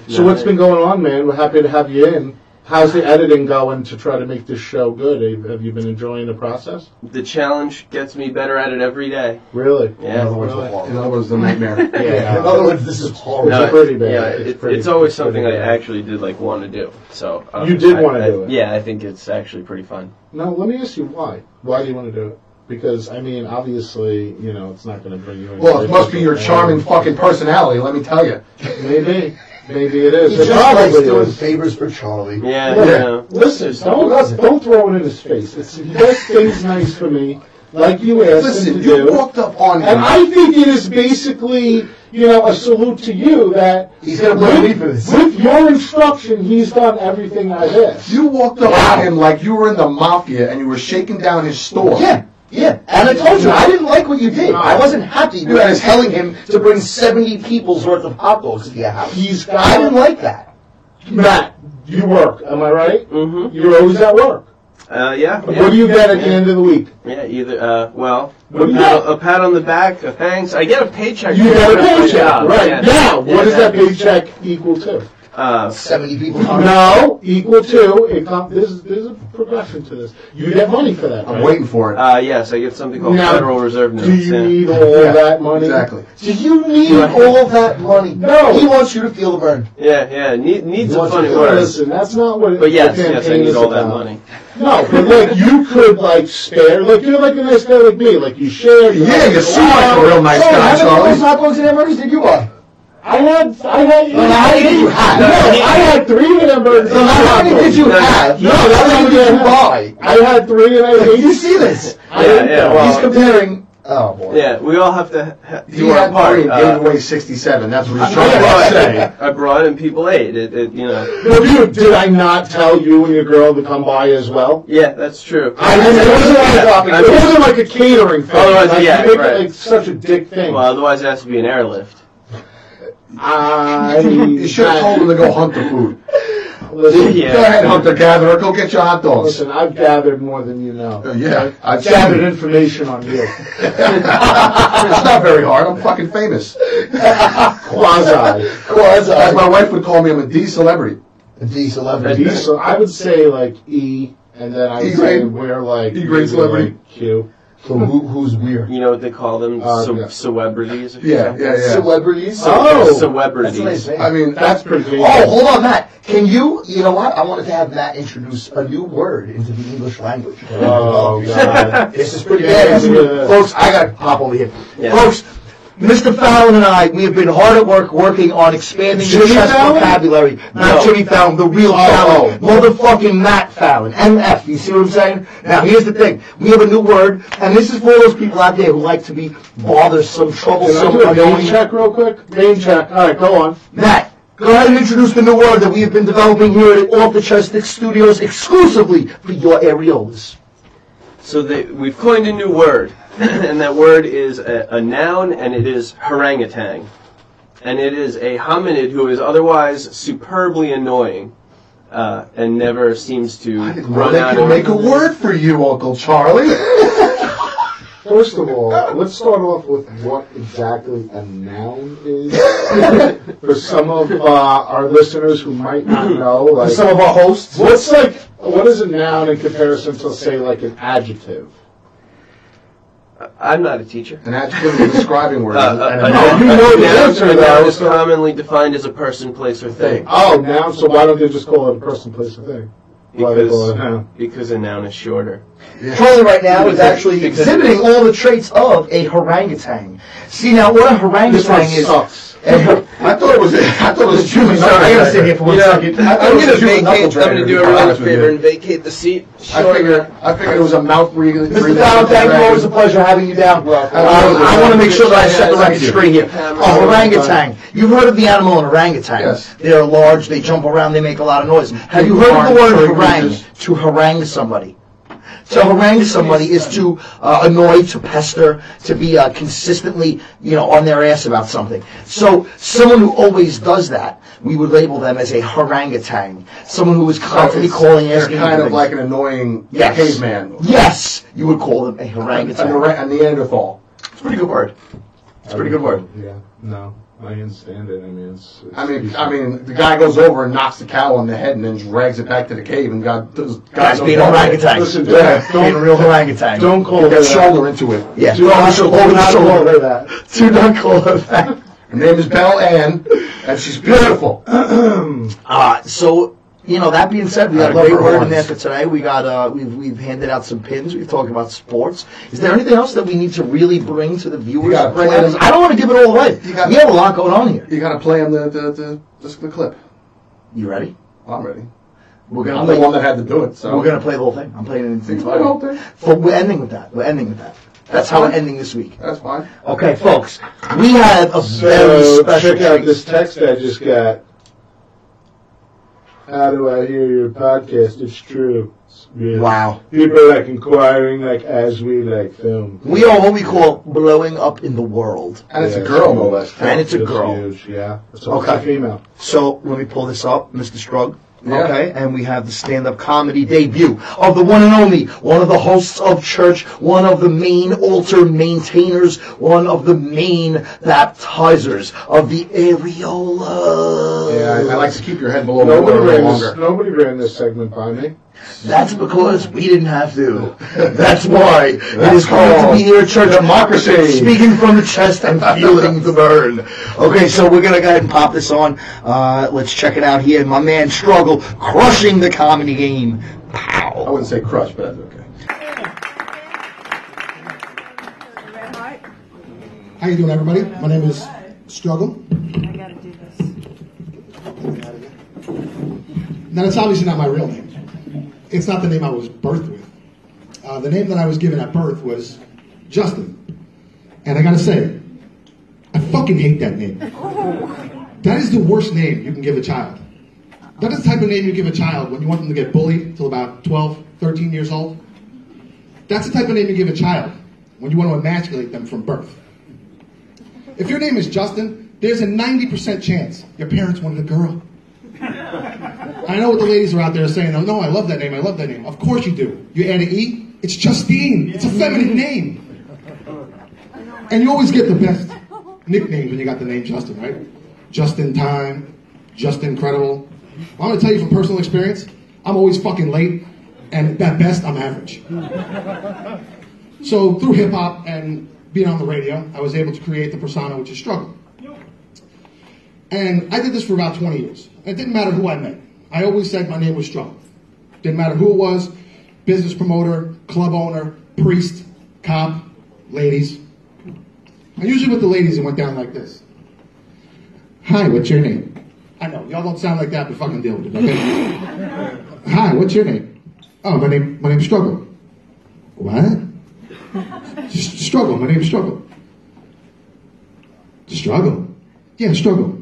So what's been going on, man? We're happy to have you in. How's the editing going to try to make this show good? Have you been enjoying the process? The challenge gets me better at it every day. Really? Yeah. In other words, the nightmare. In other words, this is horrible. No, It's pretty bad. Yeah, it's always something I actually did want to do. So You did want to do it? Yeah, I think it's actually pretty fun. Now, let me ask you why. Why do you want to do it? Because, I mean, obviously, it's not going to bring you in. Well, it must be your charming fucking personality, let me tell you. Maybe. Maybe it is. He It just likes probably doing is. favors for Charlie. Yeah. Listen, don't throw it in his face. He does things nice for me, like you asked him Listen, to you do. walked up on him. And I think it is basically, a salute to you that He's going to blame me for this. with your instruction, he's done everything I've asked. You walked up on him like you were in the mafia and you were shaking down his store. Yeah, and I told you, I didn't like what you did. I wasn't happy when I was telling him to bring 70 people's worth of hot dogs to your house. I didn't like that. Matt, you work, am I right? Mm-hmm. You're always at work. Yeah. What do you get at the end of the week? Yeah, either, What do you get? a pat on the back, a thanks. I get a paycheck. You get a for my paycheck, job. right. Yeah. Now, Yeah, what does that exactly. paycheck equal to? 70 people. No, equal to, there's a progression to this. You get money for that, right? I'm waiting for it. Yes, I get something called Now, Federal Reserve notes. Do you yeah. need all that money? Exactly. Do you need all that money? No. He wants you to feel the burn. Yeah. Needs a wants funny to- word. Listen, that's not what But yes, the I campaign need is all that about. money. No, but you could spare, you're like a nice guy like me, you share. Yeah, you seem like a real nice guy, How many of Charlie. those hot dogs and hamburgers did you buy? I had. How many did you have? No, I had 3 hamburgers. So how many did you have? No, how many did you buy? I had 3 and I ate. You see this? Well, He's comparing. Oh boy. Yeah, we all have to He do our had part. 3 and gave away 67. That's what he's trying to say. I brought and people ate. Did I not tell you and your girl to come by as well? Yeah, that's true. It wasn't like a catering thing. Otherwise, you make right. it like such a dick thing. Well, otherwise it has to be an airlift. You should have told him to go hunt the food. Listen, Yeah. Go ahead, hunter gatherer. Go get your hot dogs. listen, I've gathered more than you know. Yeah, I've gathered information on you. It's not very hard. I'm fucking famous. Quasi. As my wife would call me, I'm a D celebrity. A D celebrity. D, so I would say E, and then I would say we're E-grade celebrity. Q. So who's weird? You know what they call them? Yeah. Celebrities. Yeah. Celebrities? Celebrities. That's nice. I mean, That's pretty big. Oh, hold on, Matt. Can you know what? I wanted to have Matt introduce a new word into the English language. Oh, God. This is pretty bad. Yeah. Folks, I got to pop over here. Yeah. Folks, Mr. Fallon and I, we have been hard at work working on expanding the Jimmy chess Fallon? vocabulary. Not Jimmy Fallon, the real Fallon. Motherfucking Matt Fallon. MF, you see what I'm saying? Now, here's the thing. We have a new word, and this is for all those people out there who like to be bothersome, Can I troublesome, do a name annoying. check real quick? Name check. All right, go on. Matt, go ahead and introduce the new word that we have been developing here at Off the Chestic Studios exclusively for your areolas. So we've coined a new word, and that word is a noun, and it is harangutan. And it is a hominid who is otherwise superbly annoying, and never seems to I didn't know run they out could of... make a word for you, Uncle Charlie. First of all, let's start off with what exactly a noun is. For some of our listeners who might not know, Some of our hosts. what is a noun in comparison to, say, an adjective? I'm not a teacher. An adjective is a describing word. you know the answer, A though. noun is commonly defined as a person, place, or thing. Oh, noun. So why don't they just call it a person, place, or thing? Why they call it a noun? Because a noun is shorter. Charlie right now is actually exhibiting all the traits of a orangutan. See, now what a This one orangutan is... sucks. I thought it was Excuse me, no, I gotta sit here for 1 second. I'm gonna do everyone a favor and vacate the seat. I figured it was a mouth breathing. Mr. Donald, thank you. Always a pleasure having you down. I want to make sure that I set the record straight here. Orangutan. You've heard of the animal an orangutan? Yes. They're large. They jump around. They make a lot of noise. Have you heard of the word harangue? To harangue somebody. To harangue somebody is to annoy, to pester, to be consistently, on their ass about something. So someone who always does that, we would label them as a harangutan. Someone who is constantly calling, asking. They're kind of like an annoying caveman. Yes, you would call them a harangutan. A Neanderthal. It's a pretty good word. It's a pretty good word. Yeah. No, I understand it. I mean, I mean, the guy goes over and knocks the cow on the head and then drags it back to the cave, and That's being an orangutan. Listen, being a real orangutan. Don't call Get her shoulder into it. Yeah. Do not call her that. Do not call her that. Her name is Belle Ann, and she's beautiful. So, that being said, we got a great word in there for today. We got we've handed out some pins. We've talked about sports. Is there anything else that we need to really bring to the viewers? I don't want to give it all away. We have a lot going on here. You got to play on the clip. You ready? I'm ready. I'm the one that had to do it. So we're gonna play the whole thing. I'm playing it in the whole thing. We're ending with that. That's how we're ending this week. That's fine. Okay, folks. We have a very special check out this text I just got. How do I hear your podcast? It's true. It's real. Wow. People are inquiring as we film. We are what we call blowing up in the world. And it's a girl, no less. And it's a girl. Huge, yeah. It's also a female. So let me pull this up, Mr. Strug. Yeah. Okay, and we have the stand-up comedy debut of the one and only, one of the hosts of church, one of the main altar maintainers, one of the main baptizers of the areola. Yeah, I like to keep your head below the water a little longer. Nobody ran this segment by me. That's because we didn't have to. That's why it is good to be here at Church Democracy. Speaking from the chest and feeling the burn. Okay, so we're going to go ahead and pop this on. Let's check it out here. My man Struggle crushing the comedy game. Pow. I wouldn't say crush, but that's okay. How you doing, everybody? My name is Struggle. I gotta do this. Now, that's obviously not my real name. It's not the name I was birthed with. The name that I was given at birth was Justin. And I gotta say, I fucking hate that name. That is the worst name you can give a child. That is the type of name you give a child when you want them to get bullied till about 12, 13 years old. That's the type of name you give a child when you want to emasculate them from birth. If your name is Justin, there's a 90% chance your parents wanted a girl. I know what the ladies are out there saying, oh, no, I love that name, I love that name. Of course you do. You add an E, it's Justine. It's a feminine name. And you always get the best nickname when you got the name Justin, right? Just in time, just incredible. Well, I'm going to tell you from personal experience, I'm always fucking late, and at best, I'm average. So through hip-hop and being on the radio, I was able to create the persona which is Struggle. And I did this for about 20 years. It didn't matter who I met. I always said my name was Struggle. Didn't matter who it was, business promoter, club owner, priest, cop, ladies. And usually with the ladies, it went down like this. Hi, what's your name? I know, y'all don't sound like that, but fucking deal with it, okay? Hi, what's your name? Oh, my name's Struggle. What? Struggle, my name's Struggle. Struggle? Yeah, Struggle.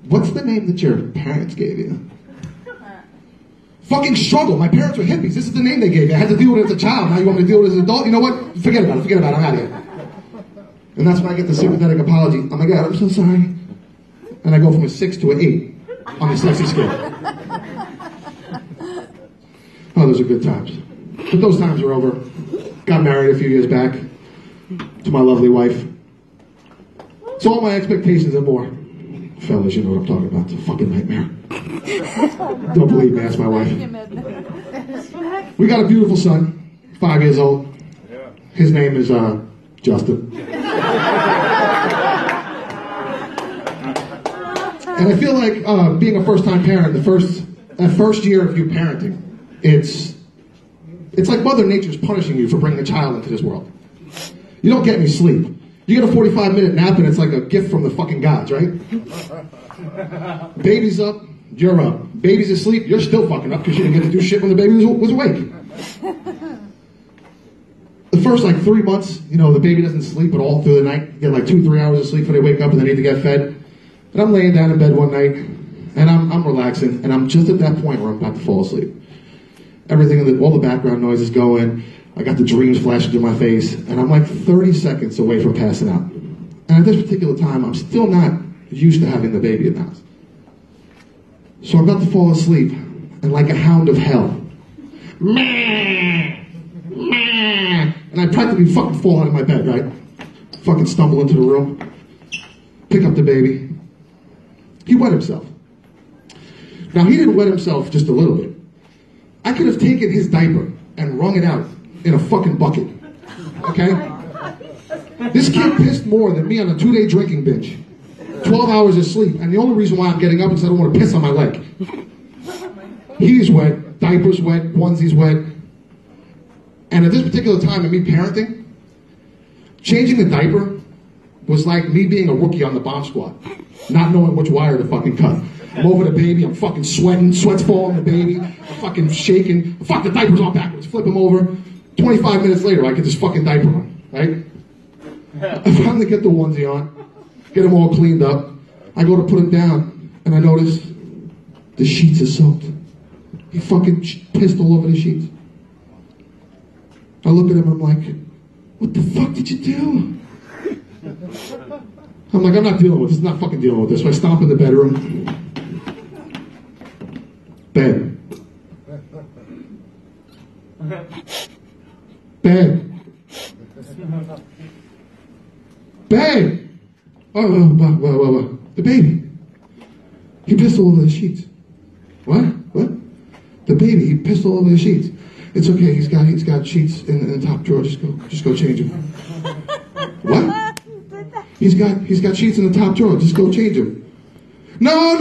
What's the name that your parents gave you? Fucking Struggle. My parents were hippies. This is the name they gave you. I had to deal with it as a child. Now you want me to deal with it as an adult? You know what? Forget about it. I'm out of here. And that's when I get the sympathetic apology. Oh my God, I'm so sorry. And I go from a 6 to an 8 on the sexy scale. Oh, those are good times. But those times are over. Got married a few years back to my lovely wife. So all my expectations are more. Fellas, you know what I'm talking about. It's a fucking nightmare. Don't believe me, ask my wife. We got a beautiful son, 5 years old. His name is Justin. And I feel like being a first-time parent, that first year of you parenting, it's like Mother Nature's punishing you for bringing a child into this world. You don't get any sleep. You get a 45-minute nap and it's like a gift from the fucking gods, right? Baby's up, you're up. Baby's asleep, you're still fucking up because you didn't get to do shit when the baby was awake. The first like 3 months, you know, the baby doesn't sleep at all through the night. You get like 2-3 hours of sleep before they wake up and they need to get fed. And I'm laying down in bed one night and I'm relaxing and I'm just at that point where I'm about to fall asleep. Everything, all the background noise is going. I got the dreams flashing through my face and I'm like 30 seconds away from passing out. And at this particular time, I'm still not used to having the baby in the house. So I'm about to fall asleep and like a hound of hell. And I practically fucking fall out of my bed, right? Fucking stumble into the room, pick up the baby. He wet himself. Now, he didn't wet himself just a little bit. I could have taken his diaper and wrung it out in a fucking bucket, okay? This kid pissed more than me on a 2-day drinking binge. 12 hours of sleep, and the only reason why I'm getting up is I don't want to piss on my leg. He's wet, diaper's wet, onesie's wet. And at this particular time of me parenting, changing the diaper was like me being a rookie on the bomb squad, not knowing which wire to fucking cut. I'm over the baby, I'm fucking sweating, sweat's falling on the baby, I'm fucking shaking, fuck, the diaper's on backwards, flip him over. 25 minutes later, I get this fucking diaper on, right? I finally get the onesie on, get him all cleaned up. I go to put him down, and I notice the sheets are soaked. He fucking pissed all over the sheets. I look at him and I'm like, what the fuck did you do? I'm like, I'm not dealing with this. I'm not fucking dealing with this. So I stomp in the bedroom. Bed. Bed. Bed. Oh, the baby. He pissed all over the sheets. What? The baby. He pissed all over the sheets. It's okay. He's got sheets in the top drawer. Just go change them. What? He's got sheets in the top drawer. Just go change them. No.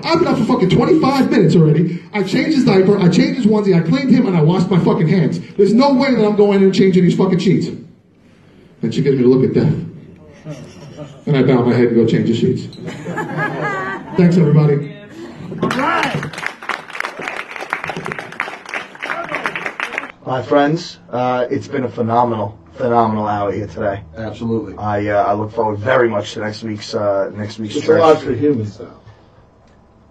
I've been up for fucking 25 minutes already. I changed his diaper. I changed his onesie. I cleaned him and I washed my fucking hands. There's no way that I'm going in and changing these fucking sheets. And she gives me a look at death. And I bow my head and go change the sheets. Thanks, everybody. All right. My friends, it's been a phenomenal hour here today. Absolutely. I look forward very much to next week's It's a lot for humans, though.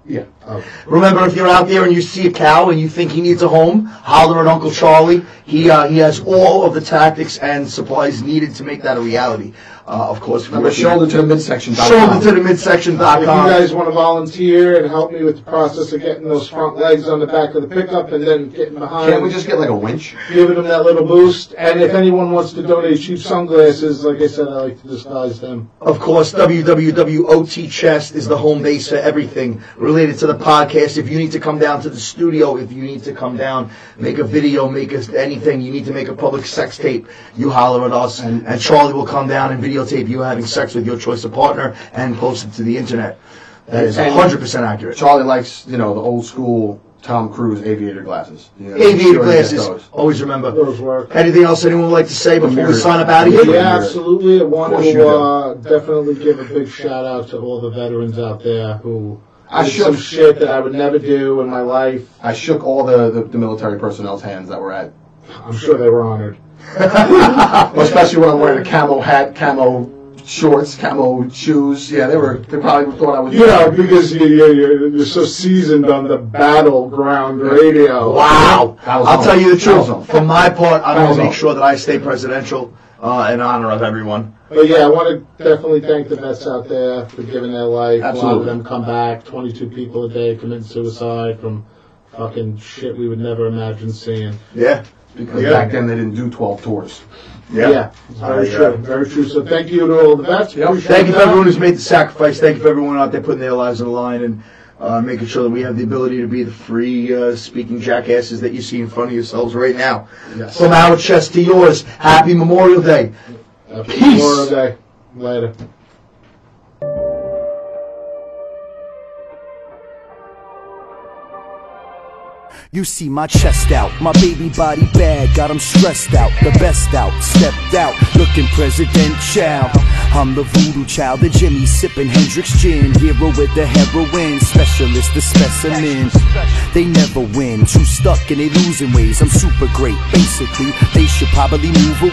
Yeah. Okay. Remember, if you're out there and you see a cow and you think he needs a home, holler at Uncle Charlie. He has all of the tactics and supplies needed to make that a reality. Of course, remember shoulder to the midsection.com. Shoulder to the midsection.com. If you guys want to volunteer and help me with the process of getting those front legs on the back of the pickup and then getting behind. Can't we just get like a winch? Giving them that little boost. And if anyone wants to donate cheap sunglasses, like I said, I like to disguise them. Of course, WWWOT Chest is the home base for everything related to the podcast. If you need to come down to the studio, if you need to come down, make a video, anything, you need to make a public sex tape, you holler at us, and Charlie will come down and videotape you having sex with your choice of partner and post it to the internet. That is 100% accurate. Charlie likes, the old school Tom Cruise aviator glasses. Aviator glasses. Always remember. Those work. Anything else anyone would like to say before we sign up out of here? Yeah, absolutely. I want to definitely give a big shout out to all the veterans out there who did some shit that I would never do in my life. I shook all the military personnel's hands that were at. I'm sure they were honored. Especially when I'm wearing a camo hat, camo shorts, camo shoes. Yeah, they probably thought I was. Yeah, because you're so seasoned on the battleground radio. Wow! I'll tell you the truth. For my part, I'm going to make sure that I stay presidential in honor of everyone. But yeah, I want to definitely thank the vets out there for giving their life. Absolutely. A lot of them come back. 22 people a day commit suicide from fucking shit we would never imagine seeing. Yeah. Because back then they didn't do 12 tours. Yeah, very true, very true. So thank you to all the vets. Thank you for everyone who's made the sacrifice. Thank you for everyone out there putting their lives on the line and making sure that we have the ability to be the free speaking jackasses that you see in front of yourselves right now. Yes. From our chest to yours, happy Memorial Day. Happy Peace. Memorial Day. Later. You see my chest out, my baby body bad, got him stressed out, the best out, stepped out, looking presidential. I'm the voodoo child, the Jimmy sipping Hendrix gin, hero with the heroin, specialist, the specimen. They never win, too stuck and they losing ways. I'm super great, basically. They should probably move away.